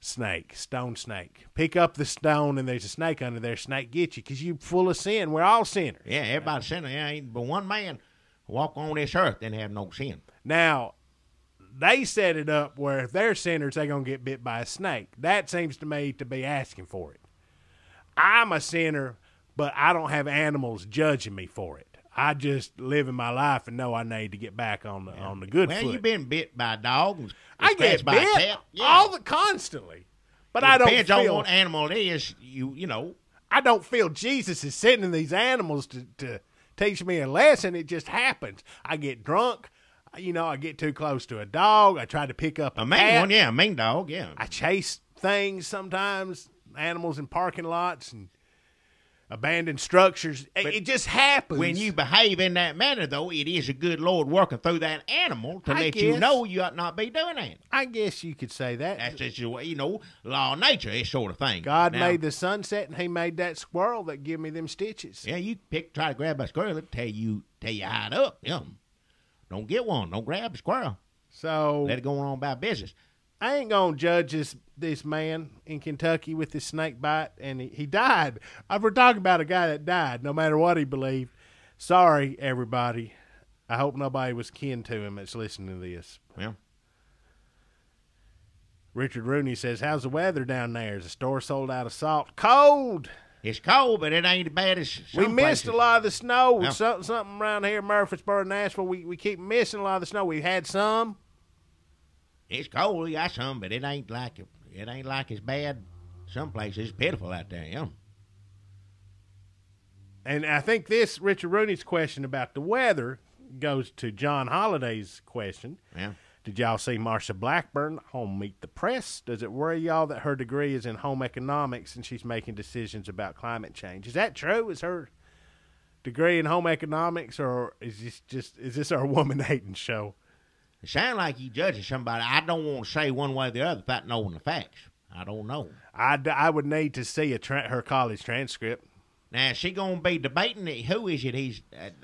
Stone snake. Pick up the stone and there's a snake under there. Snake get you because you full of sin. We're all sinners. Yeah, everybody's sinner. Yeah, ain't but one man walk on this earth didn't have no sin. Now, they set it up where if they're sinners, they're going to get bit by a snake. That seems to me to be asking for it. I'm a sinner, but I don't have animals judging me for it. I just live in my life and know I need to get back on the good foot. Well, you've been bit by a dog. I get by bit a cat. Constantly. But it I don't depends feel on what animal it is. You know. I don't feel Jesus is sending these animals to teach me a lesson. It just happens. I get drunk. I get too close to a dog. I try to pick up a mean cat. one, yeah, a mean dog, yeah. I chase things sometimes, animals in parking lots and abandoned structures. It just happens. When you behave in that manner, though, it is a good Lord working through that animal to let you guess. know you ought not be doing that. I guess you could say that. That's just law of nature, this sort of thing. God Now, made the sunset, and He made that squirrel that give me them stitches. Yeah, you try to grab a squirrel, it'll tell you how it up. Yeah. Don't get one. Don't grab a squirrel. So Let it go on about business. I ain't gonna judge this man in Kentucky with his snake bite, and he died. We're talking about a guy that died, no matter what he believed. Sorry, everybody. I hope nobody was kin to him that's listening to this. Yeah. Richard Rooney says, how's the weather down there? Is the store sold out of salt? Cold. It's cold, but it ain't as bad as some We missed places. a lot of the snow. Yeah. Something around here, Murfreesboro, Nashville, we keep missing a lot of the snow. We had some. It's cold, we got some, but it ain't like as bad. Some places it's pitiful out there, yeah. And I think this Richard Rooney's question about the weather goes to John Holliday's question. Yeah. Did y'all see Marsha Blackburn on Meet the Press? Does it worry y'all that her degree is in home economics and she's making decisions about climate change? Is that true? Is her degree in home economics, or is this our woman hating show? It sounds like you judging somebody. I don't want to say one way or the other without knowing the facts. I don't know. I would need to see her college transcript. Now, is she going to be debating it? Who is it?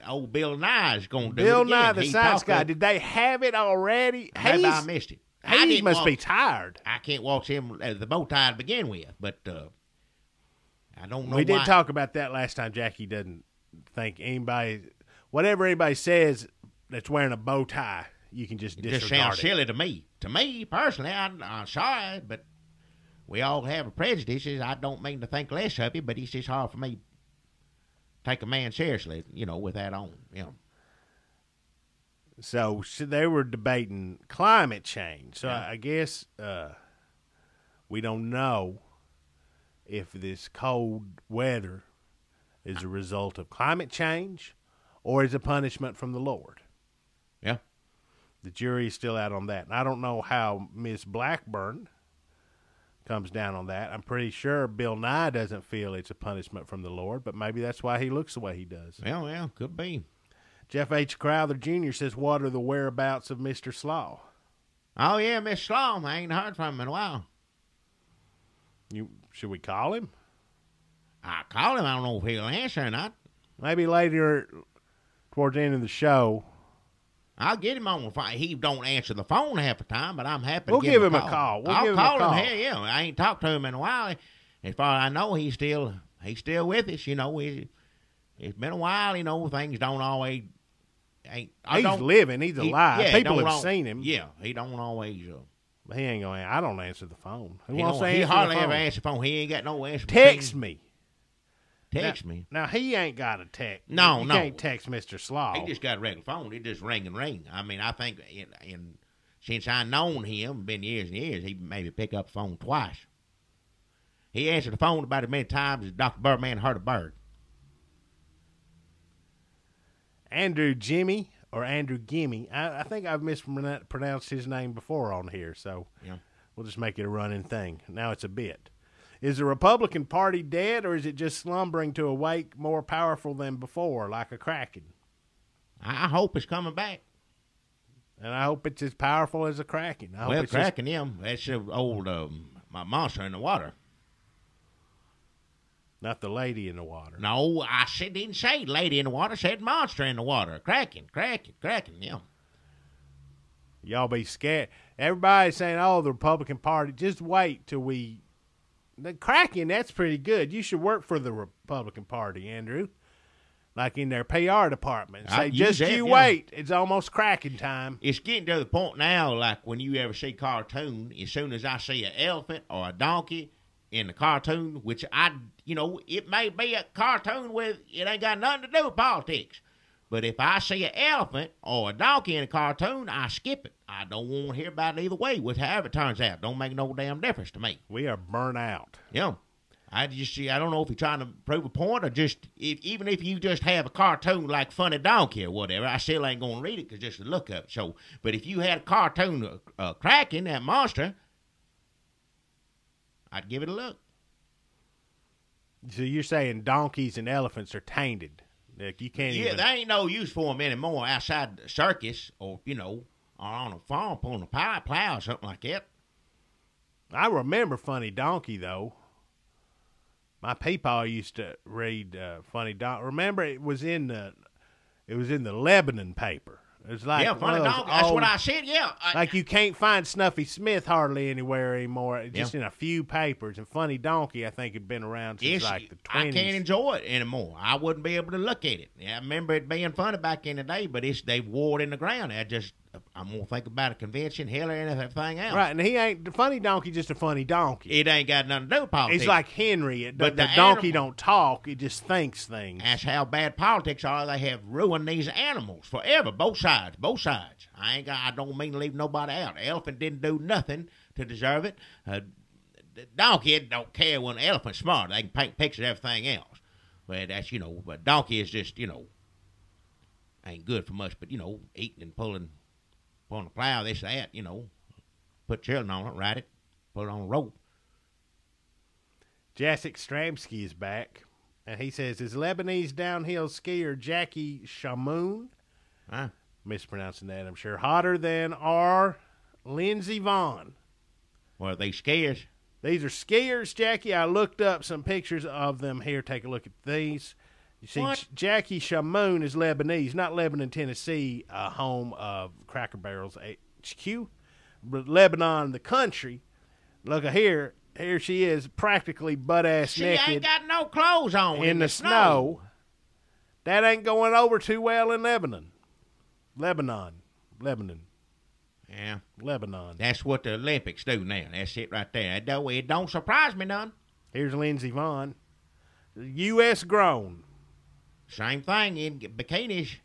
Old Bill Nye is going to do Bill it again. Nye, the He science talked guy. of- Did they have it already? Maybe I missed it. I He didn't must be watch- tired. I can't watch him the bow tie to begin with, but I don't know We why. did talk about that last time. Jackie doesn't think anybody, whatever anybody says that's wearing a bow tie, you can just It disregard just sounds it. silly to me. To me, personally, I'm sorry, but we all have prejudices. I don't mean to think less of you, but it's just hard for me to take a man seriously, with that on. So they were debating climate change. So Yeah. I guess we don't know if this cold weather is a result of climate change or is a punishment from the Lord. Yeah. The jury is still out on that. And I don't know how Miss Blackburn comes down on that. I'm pretty sure Bill Nye doesn't feel it's a punishment from the Lord, but maybe that's why he looks the way he does. Well, could be. Jeff H. Crowther Jr. says, what are the whereabouts of Mr. Slaw? Oh, yeah, Miss Slom. I ain't heard from him in a while. Should we call him? I called him. I don't know if he'll answer or not. Maybe later towards the end of the show. I'll get him on the phone. He don't answer the phone half the time, but I'm happy We'll to give him a call. We'll I'll give him a call call. him. Hell, yeah. I ain't talked to him in a while. As far as I know, he's still with us. It's been a while. Things don't always. He's living. He's alive. Yeah, People don't have seen him. Yeah, he don't always. But he ain't going. I don't answer the phone. Who He wants to he answer hardly the phone? ever answer the phone. He ain't got no answer. Text me. Text me. Now he ain't got a text. No, you no. can't text Mr. Slaw. He just got a regular phone. It just ring and ring. I mean, I think since I known him, been years and years, he maybe pick up the phone twice. He answered the phone about as many times as Dr. Birdman heard a bird. Andrew Jimmy or Andrew Gimme. I think I've mispronounced his name before on here, so Yeah. we'll just make it a running thing. Now it's a bit. Is the Republican Party dead, or is it just slumbering to awake more powerful than before, like a kraken? I hope it's coming back. And I hope it's as powerful as a kraken. I hope Well, it's just- cracking him. That's the old my monster in the water. not the lady in the water. No, didn't say lady in the water. Said monster in the water. Cracking. Yeah. Y'all be scared. Everybody's saying, oh, the Republican Party, just wait till we... The Kraken, that's pretty good. You should work for the Republican Party, Andrew. Like in their PR department. Say, I'd use just that, you yeah. wait. It's almost Kraken time. It's getting to the point now, like when you ever see cartoon, as soon as I see an elephant or a donkey in the cartoon, which it may be a cartoon with, it ain't got nothing to do with politics. But if I see an elephant or a donkey in a cartoon, I skip it. I don't want to hear about it either way, however it turns out. Don't make no damn difference to me. We are burnt out. I don't know if you're trying to prove a point or just, even if you just have a cartoon like Funny Donkey or whatever, I still ain't going to read it because just to look up. So, but if you had a cartoon Kraken, that monster, I'd give it a look. So you're saying donkeys and elephants are tainted. Like you can't Yeah, even... there ain't no use for them anymore outside the circus or, or on a farm pulling a plow or something like that. I remember Funny Donkey, though. My peepaw used to read Funny Donkey. Remember, it was in the Lebanon paper. It was like Funny one of those Donkey. That's old- what I said, yeah. Like you can't find Snuffy Smith hardly anywhere anymore. Just in a few papers. And Funny Donkey, I think, had been around since like the 20s. I can't enjoy it anymore. I wouldn't be able to look at it. I remember it being funny back in the day, but they've wore it in the ground. I'm going to think about a convention, hell, or anything else. Right, and he ain't the Funny Donkey, just a funny donkey. It ain't got nothing to do with politics. It's like Henry. But the the donkey animal- don't talk. It just thinks things. That's how bad politics are. They have ruined these animals forever. Both sides. I don't mean to leave nobody out. The elephant didn't do nothing to deserve it. The donkey don't care when the elephant's smart. They can paint pictures of everything else. But that's, but donkey is just, ain't good for much. But, eating and pulling a plow, this, that, put children on it, ride it, put it on a rope. Jacek Stramsky is back, and he says, is Lebanese downhill skier Jackie Shamoun, Huh? mispronouncing that, I'm sure, hotter than our Lindsey Vaughn? Well, they scares. These are skiers, Jackie. I looked up some pictures of them here. Take a look at these. You see, What? Jackie Shamoun is Lebanese, not Lebanon, Tennessee, home of Cracker Barrel's HQ, but Lebanon, the country. Look here. Here she is, practically butt-ass She naked ain't got no clothes on in the snow. That ain't going over too well in Lebanon. Lebanon. Yeah, Lebanon. that's what the Olympics do now. That's it right there. It don't surprise me none. Here's Lindsey Vonn. U.S. grown. Same thing in bikinis.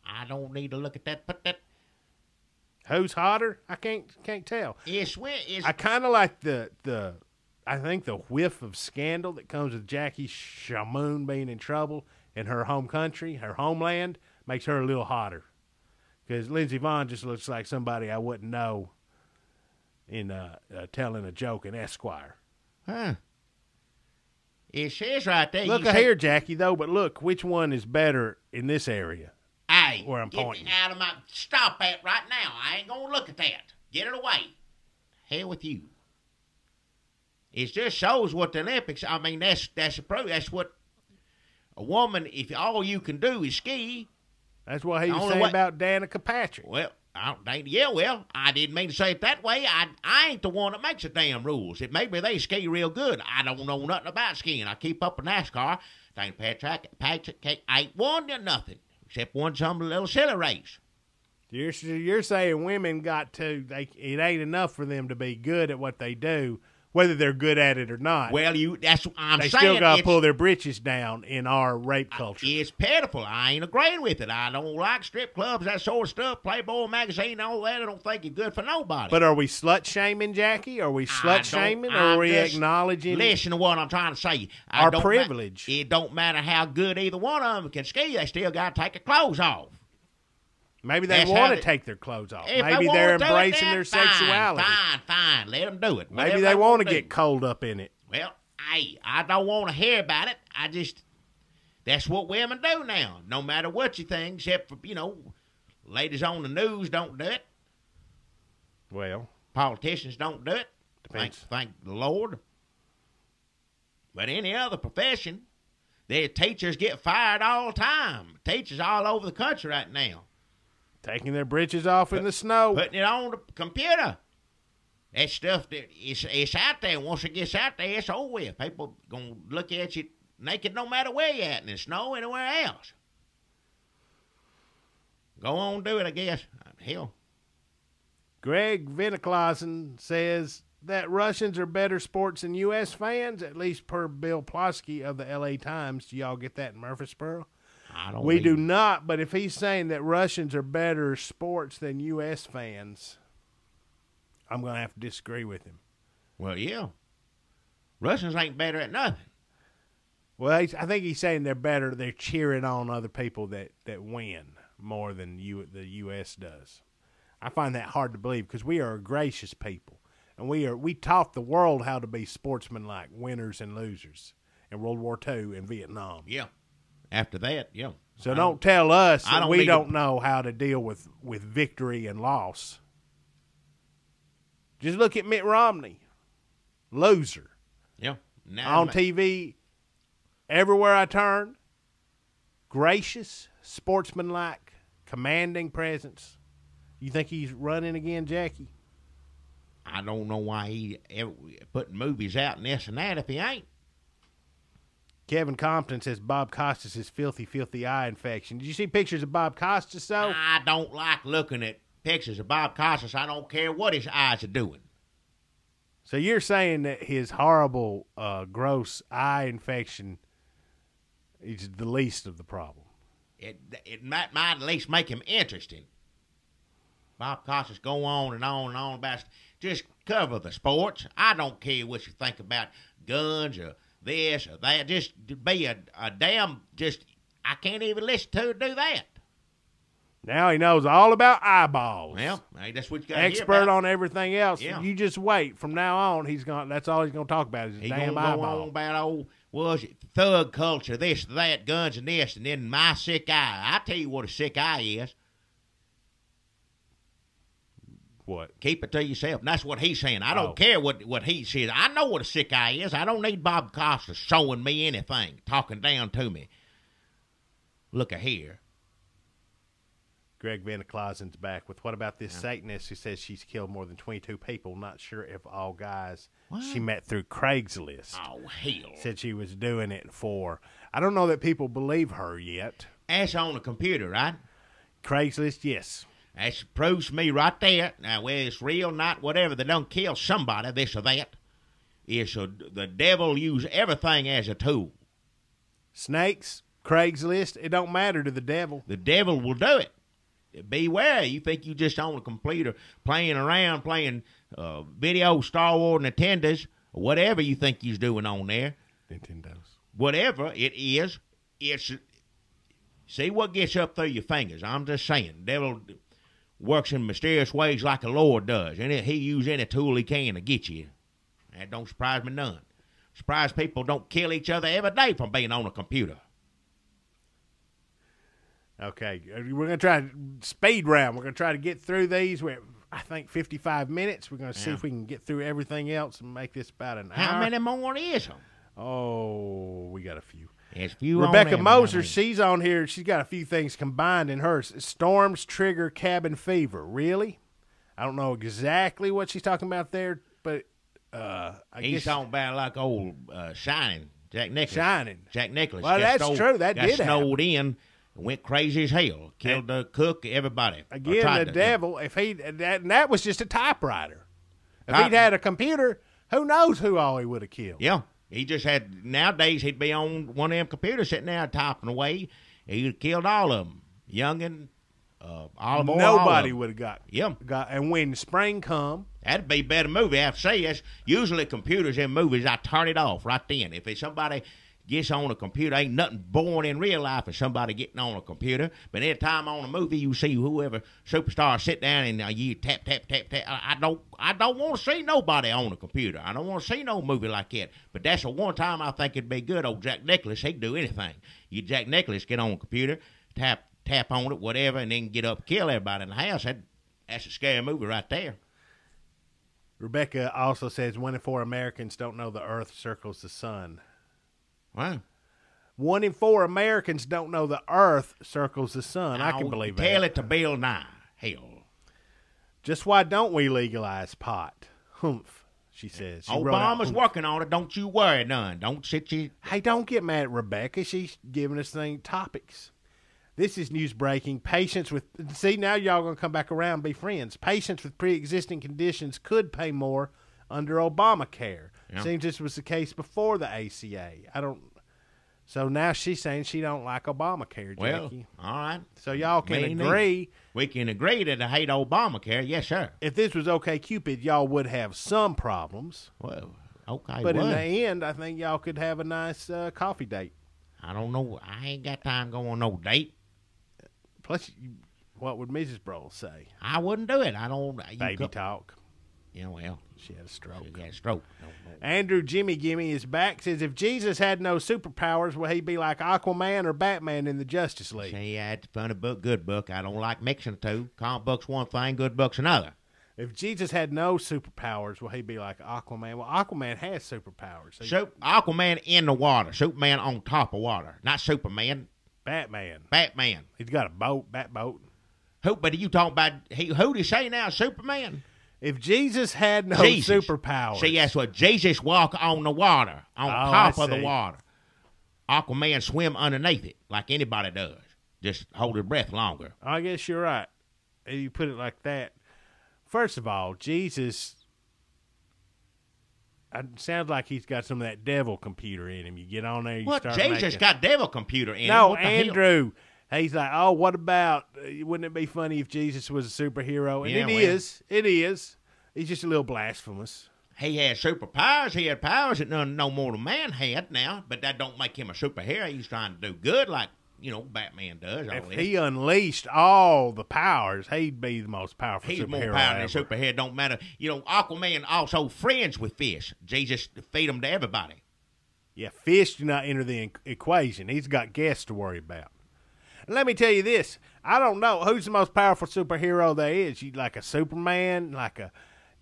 I don't need to look at that. Put that. Who's hotter? I can't tell. It's I kind of like I think the whiff of scandal that comes with Jackie Shamoon being in trouble in her home country, her homeland, makes her a little hotter. Because Lindsey Vonn just looks like somebody I wouldn't know in telling a joke in Esquire. Huh. It says right there. Look here, Jackie, though, but look, which one is better in this area? Hey, where I'm get pointing. out of my. Stop that right now. I ain't gonna look at that. Get it away. Hell with you. It just shows what the Olympics. I mean, that's what a woman. If all you can do is ski. That's what he was saying about Danica Patrick. Well, I didn't mean to say it that way. I ain't the one that makes the damn rules. It maybe they ski real good. I don't know nothing about skiing. I keep up with NASCAR. Danica Patrick ain't won nothing except won some little silly race. You're saying women got to. It ain't enough for them to be good at what they do, whether they're good at it or not. Well, that's what I'm saying. They saying. Still got to pull their britches down in our rape culture. It's pitiful. I ain't agreeing with it. I don't like strip clubs, that sort of stuff. Playboy magazine, all that. I don't think it's good for nobody. But are we slut shaming, Jackie? Are we slut shaming, or are we acknowledging? Listen to what I'm trying to say. Our privilege. It don't matter how good either one of them can ski. They still got to take their clothes off. Maybe they want to take their clothes off. Maybe they're embracing their sexuality. Fine. Let them do it. Maybe they want to get cold up in it. Well, I don't want to hear about it. That's what women do now. No matter what you think, except for, ladies on the news don't do it. Well. Politicians don't do it. Depends. Thank the Lord. But any other profession, their teachers get fired all the time. Teachers all over the country right now. Taking their britches off in the snow. Putting it on the computer. That stuff, it's out there. Once it gets out there, it's over with. People going to look at you naked no matter where you're at, in the snow, anywhere else. Go on, do it, I guess. Hell. Greg Viniklausen says that Russians are better sports than U.S. fans, at least per Bill Plosky of the L.A. Times. Do y'all get that in Murfreesboro? We do not, but if he's saying that Russians are better sports than U.S. fans, I'm going to have to disagree with him. Well, yeah. Russians ain't better at nothing. Well, I think he's saying they're better. They're cheering on other people that win more than the U.S. does. I find that hard to believe because we are a gracious people, and we taught the world how to be sportsmanlike, winners and losers in World War II and Vietnam. Yeah. After that, yeah. So don't tell us that we don't know how to deal with victory and loss. Just look at Mitt Romney. Loser. Yeah. On TV, everywhere I turn, gracious, sportsmanlike, commanding presence. You think he's running again, Jackie? I don't know why he ever putting movies out and this and that if he ain't. Kevin Compton says Bob Costas has filthy, filthy eye infection. Did you see pictures of Bob Costas, though? I don't like looking at pictures of Bob Costas. I don't care what his eyes are doing. So you're saying that his horrible, gross eye infection is the least of the problem? It might at least make him interesting. Bob Costas go on and on and on about just cover the sports. I don't care what you think about guns or this or that. Just be a damn, I can't even listen to do that. Now he knows all about eyeballs. Well, that's what you got to Expert hear about. on everything else. Yeah. You just wait. From now on, that's all he's going to talk about is his damn eyeball. He's going to go on about thug culture, this, that, guns and this, and then my sick eye. I tell you what a sick eye is. What? Keep it to yourself. And that's what he's saying. I don't care what he says. I know what a sick eye is. I don't need Bob Costas showing me anything, talking down to me. Look here. Greg Viniklausen's back with what about this Satanist who says she's killed more than 22 people? Not sure if all guys she met through Craigslist. Oh, hell. Said she was doing it for. I don't know that people believe her yet. That's on the computer, right? Craigslist, yes. That proves to me right there. Now, whether it's real or not, whatever, they done kill somebody, this or that. The devil use everything as a tool. Snakes, Craigslist, it don't matter to the devil. The devil will do it. Beware. You think you just on a computer playing around, playing video, Star Wars, Nintendos, or whatever you think you's doing on there. Nintendos. Whatever it is, see what gets up through your fingers. I'm just saying, the devil works in mysterious ways like the Lord does, and he use any tool he can to get you. That don't surprise me none. Surprise people don't kill each other every day from being on a computer. Okay, we're going to try speed round. We're going to try to get through these. We're, I think, 55 minutes. We're going to see if we can get through everything else and make this about an hour. How many more is them? Oh, we got a few. There's a few. Rebecca on Moser, there, she's on here. She's got a few things combined in hers. Storms trigger cabin fever. Really? I don't know exactly what she's talking about there, but He's guess talking about like old Shining, Jack Nicklaus. Shining. Jack Nicklaus. Well, that's true. That got did happen. snowed in, went crazy as hell, killed the cook, everybody. Again, the devil. If that was just a typewriter. If he'd had a computer, who knows who all he would have killed? Yeah, he just had. Nowadays, he'd be on one of them computers sitting there typing away. He'd have killed all of them. Youngin, Olive Oil. Nobody would have got. Yeah. And when spring come, that'd be a better movie. I have to say, that's usually computers in movies. I turn it off right then. If it's somebody gets on a computer, ain't nothing born in real life of somebody getting on a computer. But any time on a movie, you see whoever superstar sit down and you tap tap tap tap. I don't want to see nobody on a computer. I don't want to see no movie like that. But that's the one time I think it'd be good. Old Jack Nicklaus, he'd do anything. You Jack Nicklaus get on a computer, tap on it, whatever, and then get up and kill everybody in the house. That's a scary movie right there. Rebecca also says 1 in 4 Americans don't know the Earth circles the sun. Wow. 1 in 4 Americans don't know the Earth circles the sun. I can believe that. Tell it to Bill Nye. Hell. Just why don't we legalize pot? Humph, she says. She wrote out, Obama's working on it. Don't you worry none. Don't sit you. Hey, don't get mad at Rebecca. She's giving us topics. This is news breaking. Patients with, see, now y'all going to come back around and be friends. Patients with pre-existing conditions could pay more under Obamacare. Yeah. Seems this was the case before the ACA. So now she's saying she don't like Obamacare, Jackie. Well, all right. So y'all can agree. We can agree that I hate Obamacare. Yes, sir. If this was OkCupid, y'all would have some problems. Well, okay. But in the end, I think y'all could have a nice coffee date. I don't know. I ain't got time going on no date. Plus, what would Mrs. Broll say? I wouldn't do it. I don't. Baby talk. Yeah, well. She had a stroke. She had a stroke. No. Andrew Jimmy Gimme is back. Says, if Jesus had no superpowers, would he be like Aquaman or Batman in the Justice League? See, that's a funny book, good book. I don't like mixing the two. Comic books one thing, good books another. If Jesus had no superpowers, will he be like Aquaman? Well, Aquaman has superpowers. Aquaman in the water. Superman on top of water. Not Superman. Batman. He's got a boat, bat boat. Who? But are you talking about, who do you say now, Superman? If Jesus had no superpowers. See, that's what Jesus walk on the water, on top of the water. Aquaman swim underneath it like anybody does. Just hold his breath longer. I guess you're right. If you put it like that. First of all, Jesus, it sounds like he's got some of that devil computer in him. You get on there, you start Jesus got devil computer in him. No, Andrew. He's like, oh, what about, wouldn't it be funny if Jesus was a superhero? And it is. He's just a little blasphemous. He had superpowers. He had powers that no more than man had now, but that don't make him a superhero. He's trying to do good like, Batman does. If he unleashed all the powers, he'd be the most powerful superhero. He's more powerful than a superhero. Don't matter. Aquaman also friends with fish. Jesus feed them to everybody. Yeah, fish do not enter the equation. He's got guests to worry about. Let me tell you this. I don't know who's the most powerful superhero there is. You like a Superman, like a,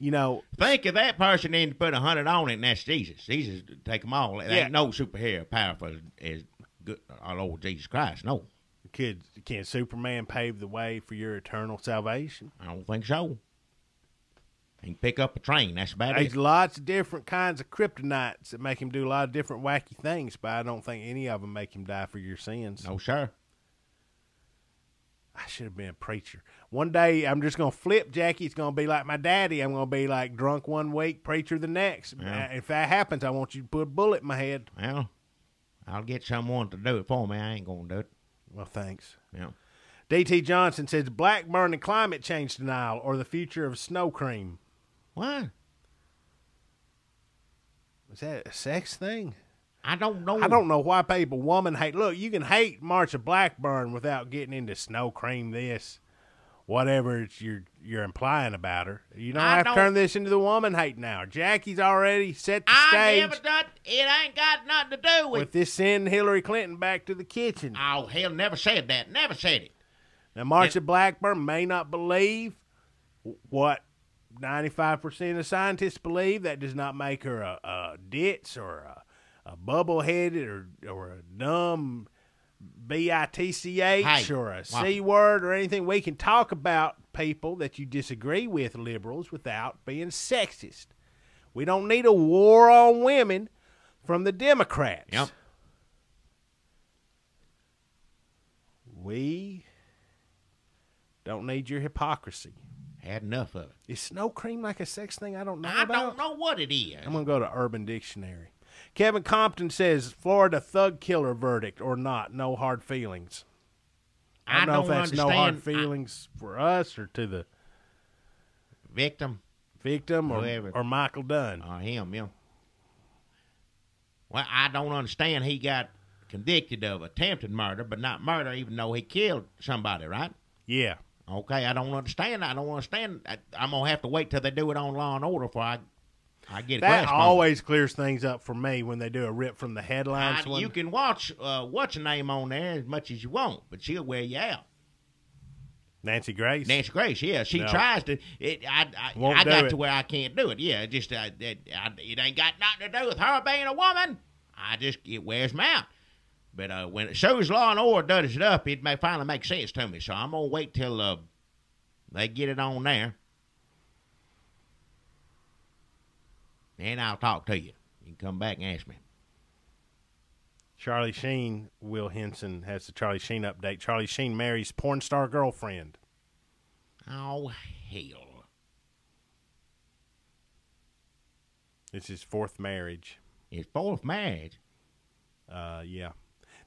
Think of that person and put 100 on it, and that's Jesus. Jesus take them all. There ain't no superhero powerful as good, our Lord Jesus Christ. No. Can Superman pave the way for your eternal salvation? I don't think so. He can pick up a train. That's about it. There's lots of different kinds of kryptonites that make him do a lot of different wacky things, but I don't think any of them make him die for your sins. No, sir. I should have been a preacher. One day, I'm just going to flip Jackie. It's going to be like my daddy. I'm going to be like drunk one week, preacher the next. Yeah. If that happens, I want you to put a bullet in my head. Well, I'll get someone to do it for me. I ain't going to do it. Well, thanks. Yeah. D.T. Johnson says Blackburn and climate change denial or the future of snow cream. What? Is that a sex thing? I don't know. I don't know why people woman hate. Look, you can hate March of Blackburn without getting into snow cream this, whatever you're implying about her. You don't have to turn this into the woman hate now. Jackie's already set the stage. I never done. It ain't got nothing to do with this sending Hillary Clinton back to the kitchen. Oh, hell, never said that. Never said it. Now, Marcia Blackburn may not believe what 95% of scientists believe. That does not make her a ditz or a bubble-headed or a dumb bitch or a C word or anything. We can talk about people that you disagree with, liberals, without being sexist. We don't need a war on women from the Democrats. Yep. We don't need your hypocrisy. Had enough of it. Is snow cream like a sex thing I don't know I about? don't know what it is. I'm going to go to Urban Dictionary. Kevin Compton says Florida thug killer verdict or not. No hard feelings. I don't know if that's no hard feelings for us or to the victim or Michael Dunn. Or him, yeah. Well, I don't understand. He got convicted of attempted murder, but not murder, even though he killed somebody, right? Yeah. Okay, I don't understand. I'm going to have to wait till they do it on Law and Order before I get a That grasp always clears things up for me when they do a rip from the headlines. You can watch what's her name on there as much as you want, but she'll wear you out. Nancy Grace? Nancy Grace, yeah. She tries to. I got to where I can't do it. Yeah, it ain't got nothing to do with her being a woman. It wears me out. But when it shows Law and Order does it up, it may finally make sense to me. So I'm going to wait till they get it on there. Then I'll talk to you. You can come back and ask me. Charlie Sheen, Will Henson has the Charlie Sheen update. Charlie Sheen marries porn star girlfriend. Oh, hell. It's his fourth marriage. His fourth marriage? Yeah.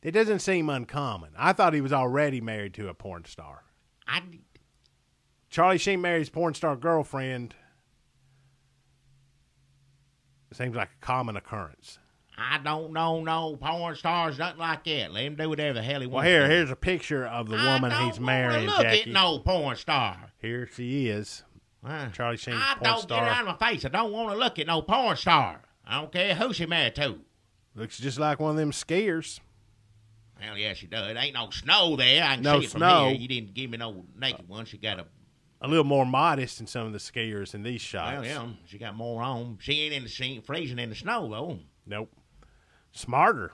It doesn't seem uncommon. I thought he was already married to a porn star. Charlie Sheen marries porn star girlfriend. It seems like a common occurrence. I don't know no porn stars, nothing like that. Let him do whatever the hell he wants. Well, here's a picture of the woman he's marrying, Jackie. Jackie. At no porn star. Here she is. Charlie Sheen's porn don't star. Get it out of my face. I don't want to look at no porn star. I don't care who she married to. Looks just like one of them skiers. Well, yeah, she does. Ain't no snow there. I can see it from here. You didn't give me no naked one. She got a little more modest than some of the skiers in these shots. Well, yeah, she got more on. She ain't in the freezing in the snow, though. Nope. Smarter.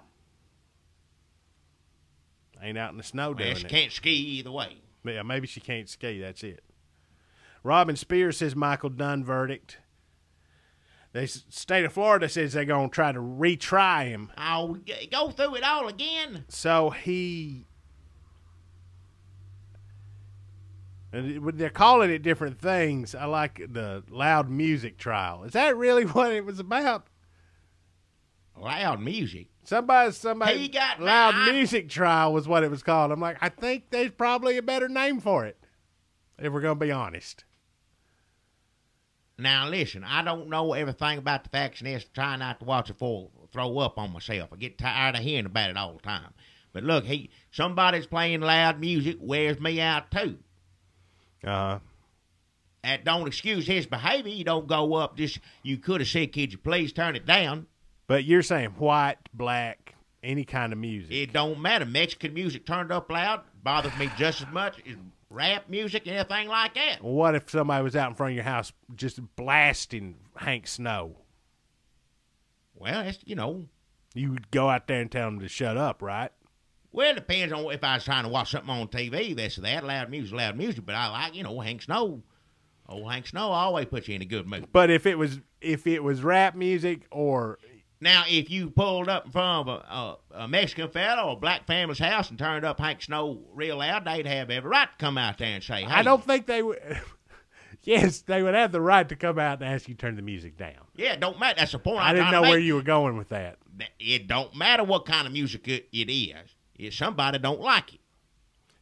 Ain't out in the snow doing it. She can't ski either way. Yeah, maybe she can't ski. That's it. Robin Spears says Michael Dunn verdict. The state of Florida says they're going to try to retry him. Oh, go through it all again? So they're calling it different things. I like the loud music trial. Is that really what it was about? Loud music? Somebody loud music trial was what it was called. I'm like, I think there's probably a better name for it, if we're going to be honest. Now, listen, I don't know everything about the facts, and I try not to watch it throw up on myself. I get tired of hearing about it all the time. But look, somebody's playing loud music wears me out, too. Uh-huh. That don't excuse his behavior. You don't go up you could have said, could you please turn it down? But you're saying white, black, any kind of music. It don't matter. Mexican music turned up loud bothers me just as much as rap music and anything like that. Well, what if somebody was out in front of your house just blasting Hank Snow? Well, it's, You would go out there and tell them to shut up, right? Well, it depends on if I was trying to watch something on TV, this or that. Loud music. But I like, Hank Snow. Old Hank Snow always puts you in a good mood. But if it was rap music or Now, if you pulled up in front of a Mexican fella or a black family's house and turned up Hank Snow real loud, they'd have every right to come out there and say, hey. I don't think they would. Yes, they would have the right to come out and ask you to turn the music down. Yeah, it don't matter. That's the point I didn't know where you were going with that. It don't matter what kind of music it is. If somebody don't like it.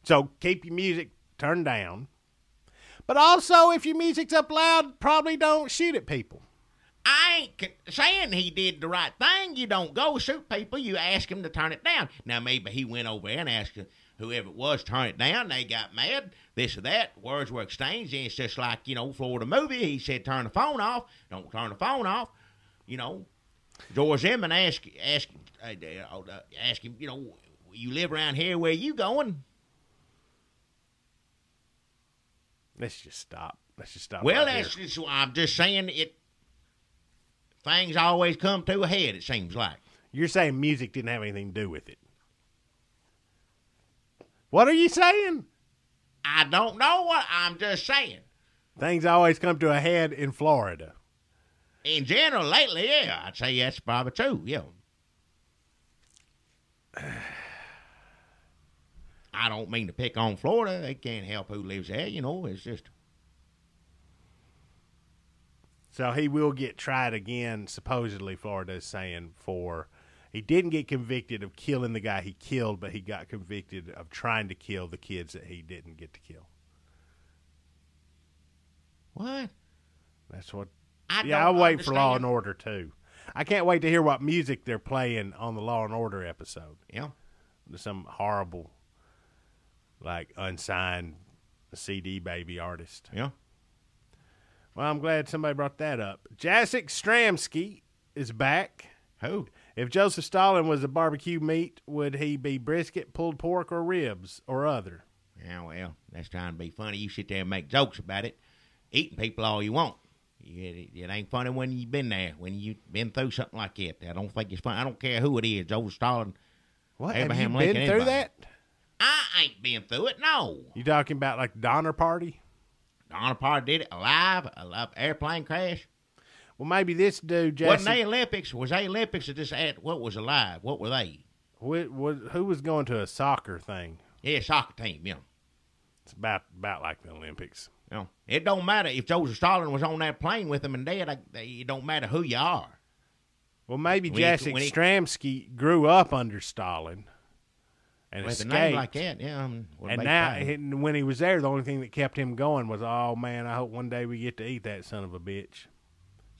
So keep your music turned down. But also, if your music's up loud, probably don't shoot at people. I ain't saying he did the right thing. You don't go shoot people. You ask him to turn it down. Now, maybe he went over there and asked whoever it was to turn it down. They got mad, this or that. Words were exchanged. And it's just like, Florida movie. He said, turn the phone off. Don't turn the phone off. George Zimmerman asked him, you live around here, where you going? Let's just stop. Well, right I'm just saying things always come to a head, it seems like. You're saying music didn't have anything to do with it. What are you saying? I don't know what I'm just saying. Things always come to a head in Florida. In general, lately, yeah, I'd say that's probably true, yeah. I don't mean to pick on Florida. They can't help who lives there, it's just. So he will get tried again, supposedly Florida is saying, he didn't get convicted of killing the guy he killed, but he got convicted of trying to kill the kids that he didn't get to kill. What? That's what. I'll wait for Law and Order too. I can't wait to hear what music they're playing on the Law and Order episode. Yeah. Some horrible, unsigned CD baby artist. Yeah. Well, I'm glad somebody brought that up. Jacek Stramski is back. Who? If Joseph Stalin was a barbecue meat, would he be brisket, pulled pork, or ribs, or other? Yeah, well, that's trying to be funny. You sit there and make jokes about it. Eating people all you want. It ain't funny when you've been there, when you've been through something like that. I don't think it's funny. I don't care who it is, Joseph Stalin, what? Abraham Have you Lincoln, been through anybody. that? I ain't been through it, no. You talking about like Donner Party? Donner Party did it, alive, airplane crash. Well, maybe this dude, Jacek. Wasn't they Olympics? Was they Olympics or just what was alive? What were they? Who was going to a soccer thing? Yeah, soccer team, yeah. It's about like the Olympics. It don't matter if Joseph Stalin was on that plane with them and dead. It don't matter who you are. Well, maybe Jacek Stramski grew up under Stalin and with escaped. a name like that, yeah. And now, when he was there, the only thing that kept him going was, oh, man, I hope one day we get to eat that son of a bitch.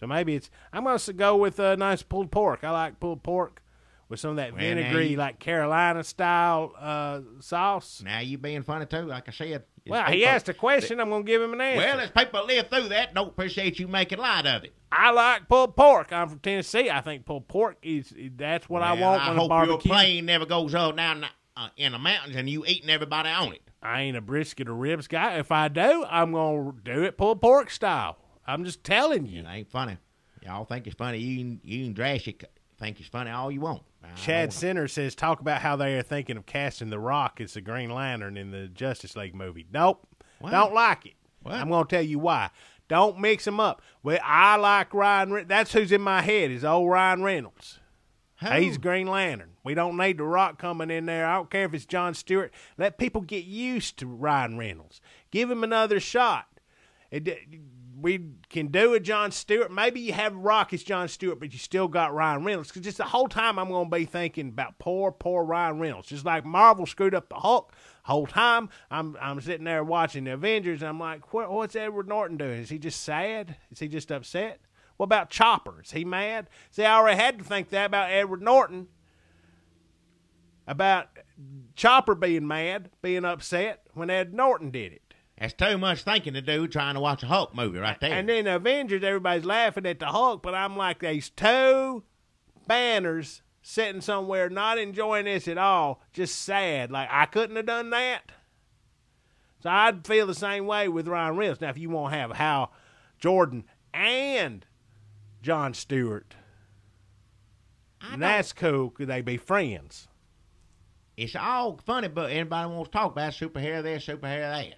So maybe I'm going to go with a nice pulled pork. I like pulled pork with some of that vinegary, Carolina-style sauce. Now you being funny, too, like I said. Well, he asked a question. I'm going to give him an answer. Well, as people live through that, don't appreciate you making light of it. I like pulled pork. I'm from Tennessee. I think pulled pork that's what I want when I barbecue. I hope your plane never goes up down in the mountains and you eating everybody on it. I ain't a brisket or ribs guy. If I do, I'm going to do it pulled pork style. I'm just telling you. It ain't funny. Y'all think it's funny. You can drastic think it's funny all you want. Chad Center says, talk about how they are thinking of casting The Rock as the Green Lantern in the Justice League movie. Nope. What? Don't like it. What? I'm going to tell you why. Don't mix them up. Well, I like Ryan Reynolds. That's who's in my head is old Ryan Reynolds. Who? He's Green Lantern. We don't need The Rock coming in there. I don't care if it's Jon Stewart. Let people get used to Ryan Reynolds. Give him another shot. We can do a Jon Stewart. Maybe you have Rock as Jon Stewart, but you still got Ryan Reynolds. Because just the whole time I'm going to be thinking about poor Ryan Reynolds. Just like Marvel screwed up the Hulk. Whole time I'm sitting there watching the Avengers, and I'm like, what's Edward Norton doing? Is he just sad? Is he just upset? What about Chopper? Is he mad? See, I already had to think that about Edward Norton. About Chopper being mad, being upset when Ed Norton did it. That's too much thinking to do trying to watch a Hulk movie right there. And then the Avengers, everybody's laughing at the Hulk, but I'm like, these two banners sitting somewhere not enjoying this at all, just sad. Like, I couldn't have done that. So I'd feel the same way with Ryan Reynolds. Now, if you want to have Hal Jordan and Jon Stewart, that's cool. Could they be friends? It's all funny, but anybody wants to talk about superhero there, superhero that.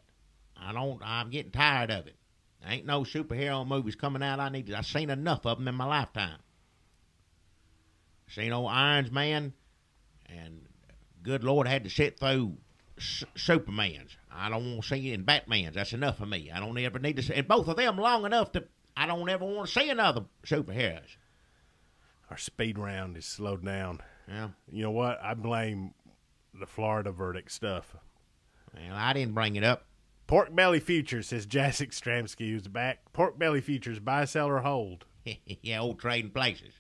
I'm getting tired of it. There ain't no superhero movies coming out. I've seen enough of them in my lifetime. Seen old Irons Man, and good Lord, I had to sit through Supermans. I don't want to see in Batman's. That's enough for me. I don't ever need to see, and both of them long enough to. I don't ever want to see another superheroes. Our speed round is slowed down. Yeah. You know what? I blame the Florida verdict stuff. Well, I didn't bring it up. Pork Belly Futures says Jacek Stramsky is back. Pork Belly Futures, buy, sell, or hold. Yeah, old trading places.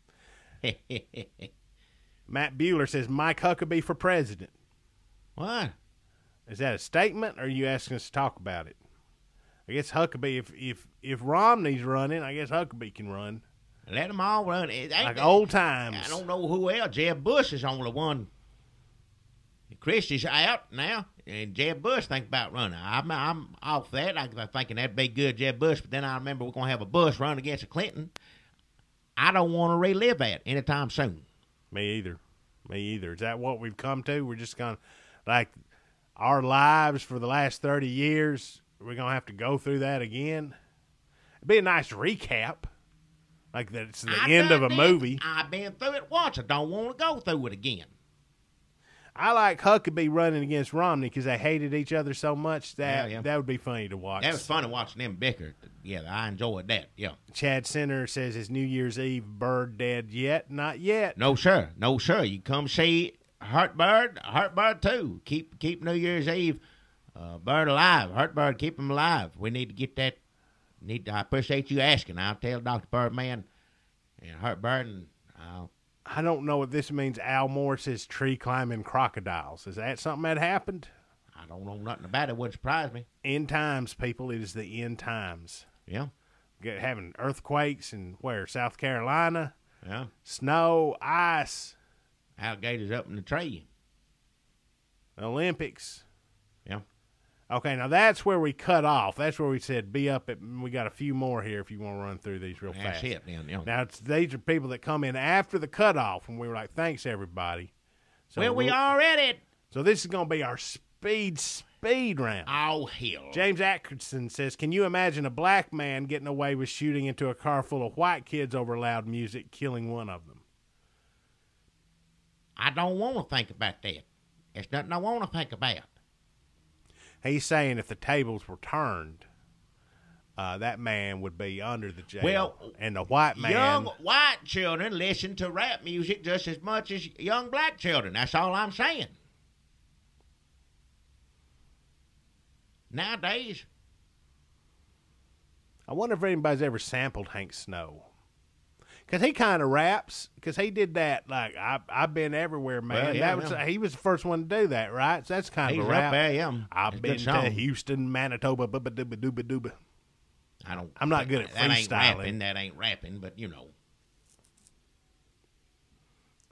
Matt Bueller says Mike Huckabee for president. What? Is that a statement, or are you asking us to talk about it? I guess Huckabee, if Romney's running, I guess Huckabee can run. Let them all run. It ain't Like old times. I don't know who else. Jeb Bush is only one. Christie's out now, and Jeb Bush think about running. I'm off that. I'm thinking that'd be good, Jeb Bush. But then I remember we're going to have a Bush run against a Clinton. I don't want to relive that anytime soon. Me either. Is that what we've come to? We're just going to, like, our lives for the last 30 years, we're going to have to go through that again? It'd be a nice recap. Like that it's the end of a movie. I've been through it once. I don't want to go through it again. I like Huckabee running against Romney because they hated each other so much that that would be funny to watch. That was funny watching them bicker. Yeah, I enjoyed that. Yeah. Chad Center says, is New Year's Eve bird dead yet? Not yet. No, sir. No, sir. You come see Hurt Bird too. Keep New Year's Eve bird alive. Hurt Bird, keep him alive. We need to get that. I appreciate you asking. I'll tell Dr. Birdman and Hurt Bird, and I don't know what this means. Al Moore says tree climbing crocodiles. Is that something that happened? I don't know nothing about it. It wouldn't surprise me. End times, people. It is the end times. Yeah. Having earthquakes in where? South Carolina? Yeah. Snow, ice. Alligators up in the tree. Olympics. Yeah. Okay, now that's where we cut off. That's where we said be up at. We got a few more here if you want to run through these real fast. That's it, then. Yeah. Now these are people that come in after the cutoff, and we were like, "Thanks, everybody." So well, we already. So this is going to be our speed round. Oh hell! James Atkinson says, "Can you imagine a black man getting away with shooting into a car full of white kids over loud music, killing one of them?" I don't want to think about that. It's nothing I want to think about. He's saying if the tables were turned, that man would be under the jail. Well, and the white man... Young white children listen to rap music just as much as young black children. That's all I'm saying. Nowadays. I wonder if anybody's ever sampled Hank Snow. Because he kind of raps. Because he did that, like, I've been everywhere, man. Well, yeah, that was, he was the first one to do that, right? So that's kind of a rap. Up there, yeah. I've been to Houston, Manitoba, dooba. I'm not good at freestyling. That ain't rapping, but you know.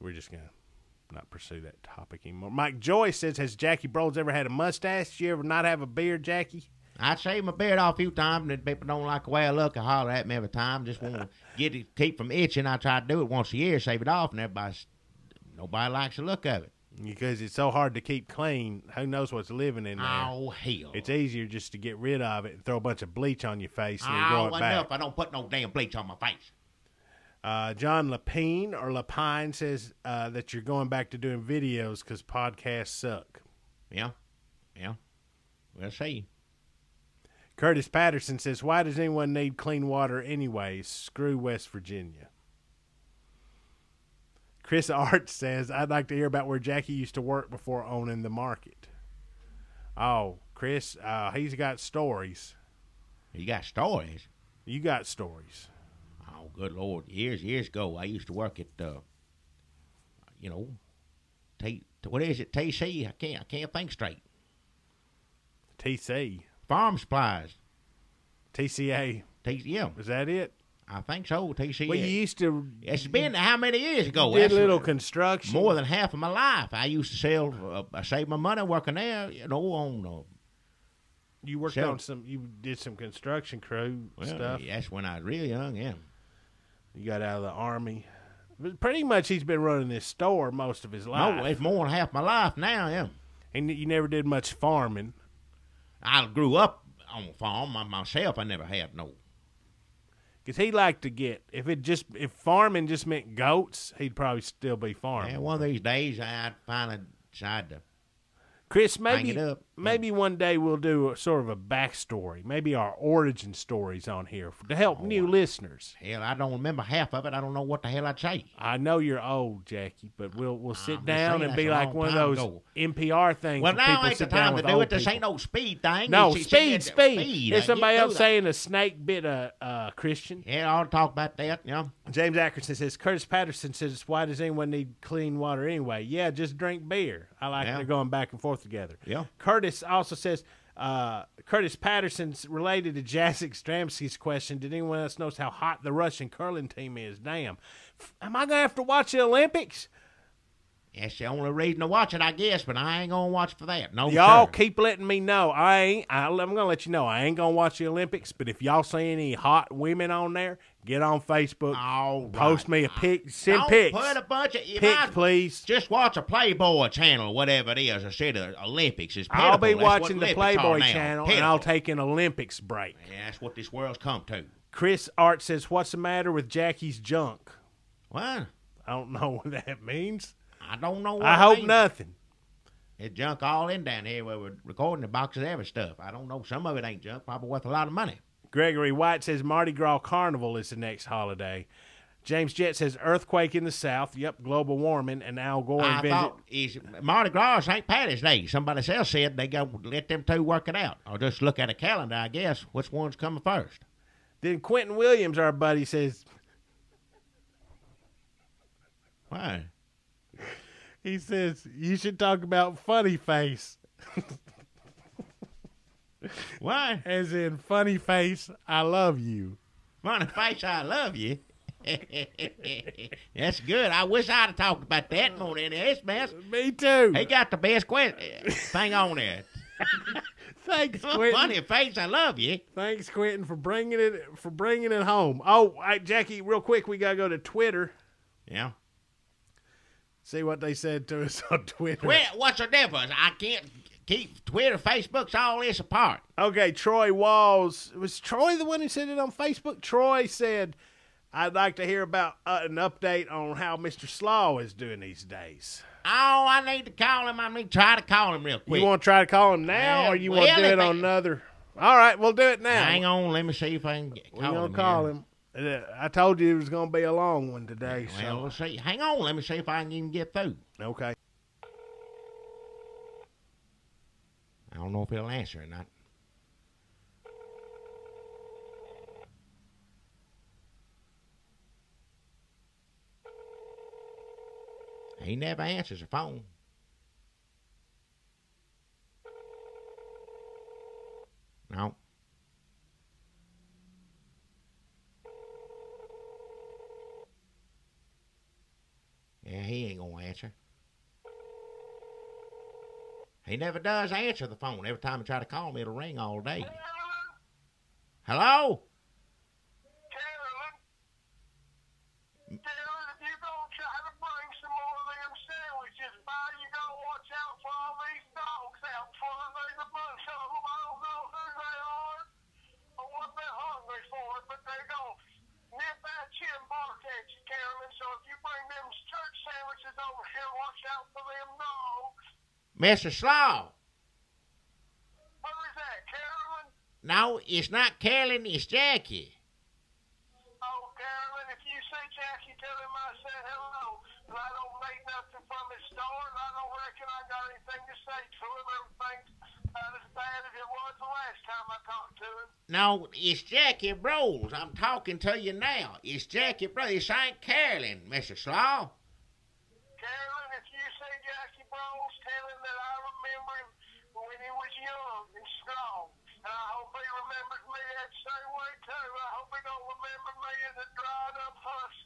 We're just going to not pursue that topic anymore. Mike Joyce says, has Jackie Broles ever had a mustache? Did you ever not have a beard, Jackie? I shave my beard off a few times, and people don't like the way I look. I holler at me every time. Just want to keep from itching. I try to do it once a year, shave it off, and nobody likes the look of it. Because it's so hard to keep clean. Who knows what's living in there? Oh, hell. It's easier just to get rid of it and throw a bunch of bleach on your face and then grow it back. Enough. I don't put no damn bleach on my face. John Lapine says that you're going back to doing videos because podcasts suck. Yeah. We'll see. Curtis Patterson says, why does anyone need clean water anyways? Screw West Virginia. Chris Art says, I'd like to hear about where Jackie used to work before owning the market. Oh, Chris, he's got stories. You got stories? You got stories. Oh, good Lord. Years ago, I used to work at, what is it, TC? I can't think straight. TC. Farm supplies. TCA. Yeah. Is that it? I think so, TCA. Well, you used to... It's been how many years ago? Did little construction. More than half of my life. I used to sell, I saved my money working there, on... You worked on you did some construction crew stuff. That's when I was real young, yeah. You got out of the Army. But pretty much he's been running this store most of his life. No, it's more than half my life now, yeah. And you never did much farming. I grew up on a farm myself. I never had no. Because he'd like to get, if farming just meant goats, he'd probably still be farming. And one of these days, I'd finally decide to Chris, hang it up. maybe one day we'll do a sort of a backstory, maybe our origin stories on here to help new listeners. Hell, I don't remember half of it. I don't know what the hell I'd say. I know you're old, Jackie, but we'll sit I'm down just and saying be that's a like long one of time those ago. NPR things. Well, where now people ain't the sit down time to with do old it. This people. ain't no speed thing. No, It's just- speed. There's somebody You else do that. saying a snake bit a Christian. Yeah, I'll talk about that. You know. James Ackerson says, Curtis Patterson says, why does anyone need clean water anyway? Yeah, just drink beer. I like they're going back and forth together. Yeah. Curtis also says, Curtis Patterson's related to Jacek Stramsky's question, did anyone else notice how hot the Russian curling team is? Damn. Am I going to have to watch the Olympics? That's the only reason to watch it, I guess, but I ain't going to watch for that. No, Y'all sir. keep letting me know. I'm going to let you know I ain't going to watch the Olympics, but if y'all see any hot women on there, get on Facebook. All Post right. me a pic. Send Don't pics. put a bunch of Pics, please. Just watch a Playboy channel, whatever it is, instead of Olympics. It's pitiful. I'll be That's what watching the Olympics are Playboy now. channel, and Pitiful. I'll take an Olympics break. Yeah, that's what this world's come to. Chris Art says, what's the matter with Jackie's junk? What? I don't know what that means. I don't know what I it hope means. nothing. It's junk all in down here where we're recording the boxes of every stuff. I don't know. Some of it ain't junk, probably worth a lot of money. Gregory White says Mardi Gras Carnival is the next holiday. James Jett says earthquake in the South. Yep, global warming. And Al Gore I invented. thought is Mardi Gras St. Patty's Day. Somebody else said they go let them two work it out. Or just look at a calendar, I guess. Which one's coming first? Then Quentin Williams, our buddy, says Why? he says you should talk about funny face, Why? as in funny face. I love you. Funny face, I love you. That's good. I wish I'd have talked about that more than this mess. Me too. He got the best thing on there. Thanks, Quentin. Funny face, I love you. Thanks, Quentin, for bringing it home. Oh, Jackie, real quick, we gotta go to Twitter. Yeah. See what they said to us on Twitter. What's the difference? I can't keep Twitter, Facebook's all this apart. Okay, Troy Walls. Was Troy the one who said it on Facebook? Troy said, I'd like to hear about an update on how Mr. Slaw is doing these days. Oh, I need to call him. I need to try to call him real quick. You want to try to call him now, or you want to do it on another? All right, we'll do it now. Hang on, let me see if I can We're call going him. to call here. him. I told you it was going to be a long one today. Well, we'll see. Hang on, let me see if I can even get through. Okay. I don't know if he'll answer or not. He never answers the phone. No. Yeah, he ain't gonna answer. He never does answer the phone. Every time I try to call him, it'll ring all day. Hello? Carolyn, if you're going to try to bring some more of them sandwiches by, you got to watch out for all these dogs out front. There's a bunch of them. I don't know who they are or what they're hungry for, but they're going to nip that chin bark at you, Carolyn. So if you bring them church sandwiches over here, watch out for them dogs. Mr. Slaw. Who is that, Carolyn? No, it's not Carolyn, it's Jackie. Oh, Carolyn, if you see Jackie, tell him I said hello. But I don't make nothing from his store, and I don't reckon I got anything to say to him. Everything's about as bad as it was the last time I talked to him. No, it's Jackie Bros. I'm talking to you now. It's Jackie Bros. This ain't Carolyn, Mr. Slaw. Carolyn, if you see Jackie Bros, tell him that I remember him when he was young and strong. And I hope he remembers me that same way, too. I hope he don't remember me as a dried-up husk.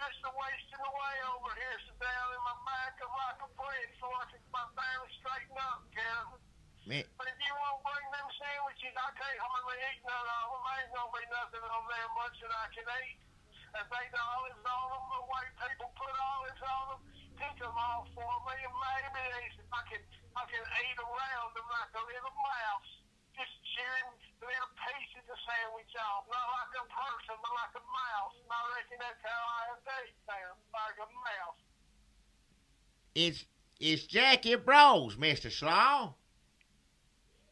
Just a wasting away over here, so down in my back of like a brick so I can barely straighten up, Carolyn. Man, But if you won't bring them sandwiches, I can't hardly eat none of them. Ain't gonna be nothing on there much that I can eat. If they got olives on them, the way people put olives on them, pick them off for me, and maybe if I can eat around them like a little mouse, just chewing little pieces of sandwich off, not like a person, but like I reckon that's how IFA sounds, like a mouse. It's Jackie Bros, Mr. Slaw.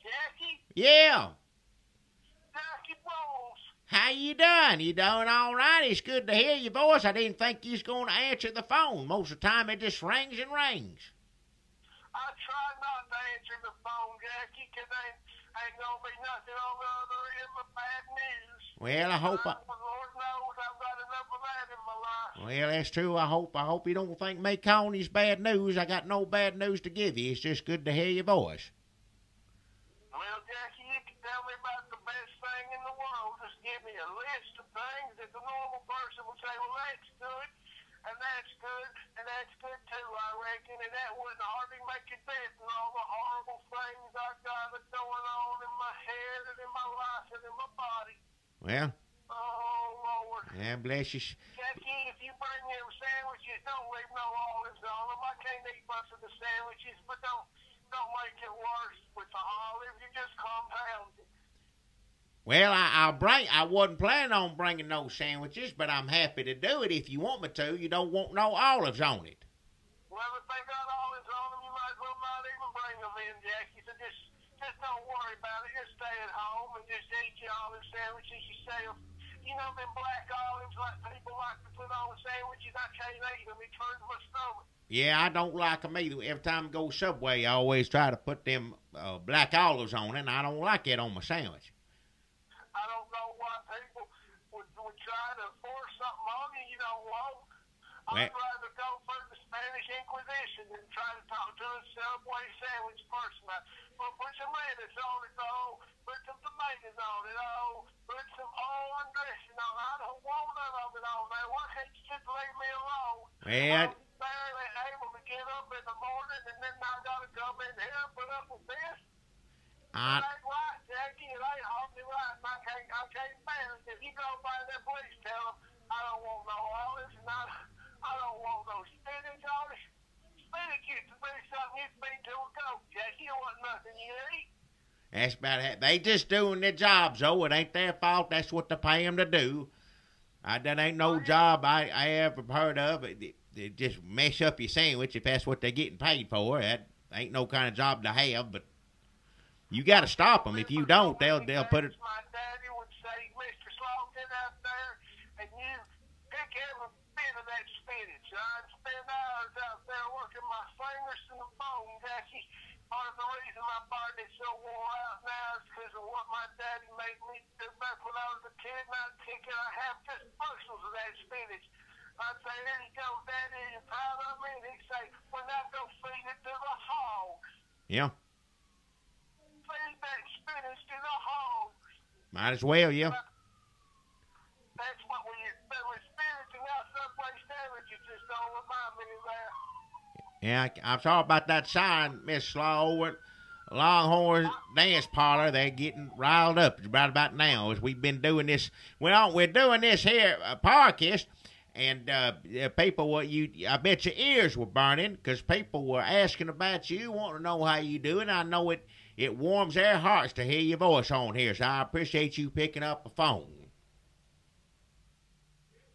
Jackie? Yeah. Jackie Bowles. How you doing? You doing all right? It's good to hear your voice. I didn't think you was going to answer the phone. Most of the time it just rings and rings. I try not to answer the phone, Jackie, 'cause ain't gonna be nothing on the other end but bad news. Well, I hope Lord knows I've got enough of that in my life. Well, that's true. I hope you don't think me calling you's bad news. I got no bad news to give you. It's just good to hear your voice. Well, Jackie, you can tell me about the best thing in the world. Just give me a list of things that the normal person would say, well, that's good, and that's good, and that's good too, I reckon, and that wouldn't hardly make it better than all the horrible things I've got going on in my head and in my life and in my body. Well, Oh, Lord. yeah, bless you. Jackie, if you bring them sandwiches, don't leave no olives on them. I can't eat much of the sandwiches, but don't make it worse with the olives. You just compound it. Well, I wasn't planning on bringing no sandwiches, but I'm happy to do it if you want me to. You don't want no olives on it. Well, if they got olives on them, you might as well not even bring them in, Jackie. So just don't worry about it. Just stay at home and just eat your olive sandwiches yourself. You know them black olives like people like to put on sandwiches? I can't eat them. It turns my stomach. Yeah, I don't like them either. Every time I go Subway, I always try to put them black olives on it, and I don't like it on my sandwich. I don't know why people would try to force something on you you don't want. I'd rather go for the Spanish Inquisition than try to talk to a Subway sandwich person. Put some lettuce on it, though. Put some tomatoes on it, oh. Put some orange dressing on it. I don't want none of it on there. Why can't you just leave me alone? Well, I'm barely able to get up in the morning, and then I got to come in here and put up with this. It ain't right, Jackie. It ain't hardly right. I can't bear it. If you go by there, please tell them I don't want no olives, and I don't want no spinach on it. Spinach used to be something you'd feed to a goat, Jackie. It wasn't nothing you eat. that's about it. They just doing their jobs, though. It ain't their fault. That's what they pay them to do. That ain't no job I ever heard of. They just mess up your sandwich if that's what they're getting paid for. That ain't no kind of job to have, but you got to stop them. If you don't, they'll put it. My daddy would say, Mr. Sloan, get out there and you pick every bit of that spinach. I'd spend hours out there working my fingers to the bone, Jackie. Part of the reason my body's so wore out now is because of what my daddy made me do back when I was a kid, and I'd pick it. I have just bushels of that spinach. I'd say, there you go, Daddy, you proud of me? And he'd say, well, now go feed it to the hogs. Yeah, Feed that spinach to the hogs. might as well, yeah. That's what we do with spinach, and now Subway sandwiches just don't remind me of that. Yeah, I'm sorry about that sign, Miss Slaw, over at Longhorn Dance Parlor. They're getting riled up right about now as we've been doing this. Well, we're doing this here podcast, and people, I bet your ears were burning because people were asking about you, wanting to know how you doing. I know it warms their hearts to hear your voice on here, so I appreciate you picking up the phone.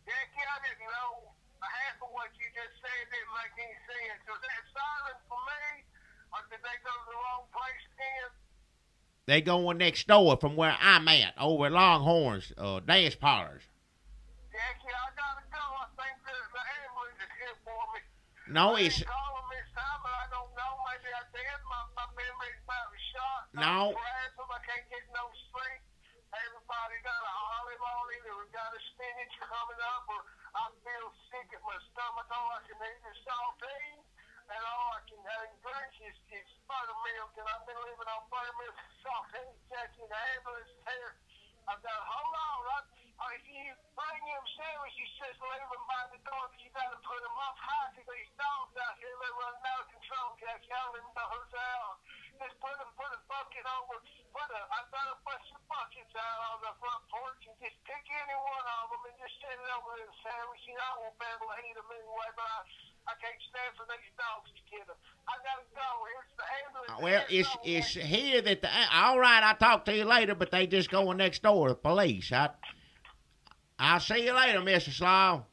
Jackie, I didn't know half of what you just said didn't make any sense. Was that silent for me, or did they go to the wrong place again? They going next door from where I'm at, over at Longhorn's Dance Parlors. Jackie, I gotta go. I think the ambulance is here for me. No, I it's didn't call them this time, but I don't know. Maybe I did. My memory's about shot. No. I can't get no sleep. Everybody got a olive on it, or got a spinach coming up, or I feel sick at my stomach. All I can eat is saltine, and all I can drink is buttermilk, and I've been living on buttermilk and saltine. Jackie, the ambulance is here. I've got to hold on. If you bring them sandwiches, just leave them by the door, but you got to put them up high to these dogs out here. They're running out of control, Jackie. I don't even know who's out. Just put a bucket over, I've got a bunch of buckets out on the front porch, and just pick any one of them and just set it over in the sandwich. You know, I won't be able to eat them anyway, but I can't stand for these dogs to get them. I got to go. Here's the ambulance. well, it's here that all right. I'll talk to you later, but they just going next door, the police. I'll see you later, Mr. Slaw.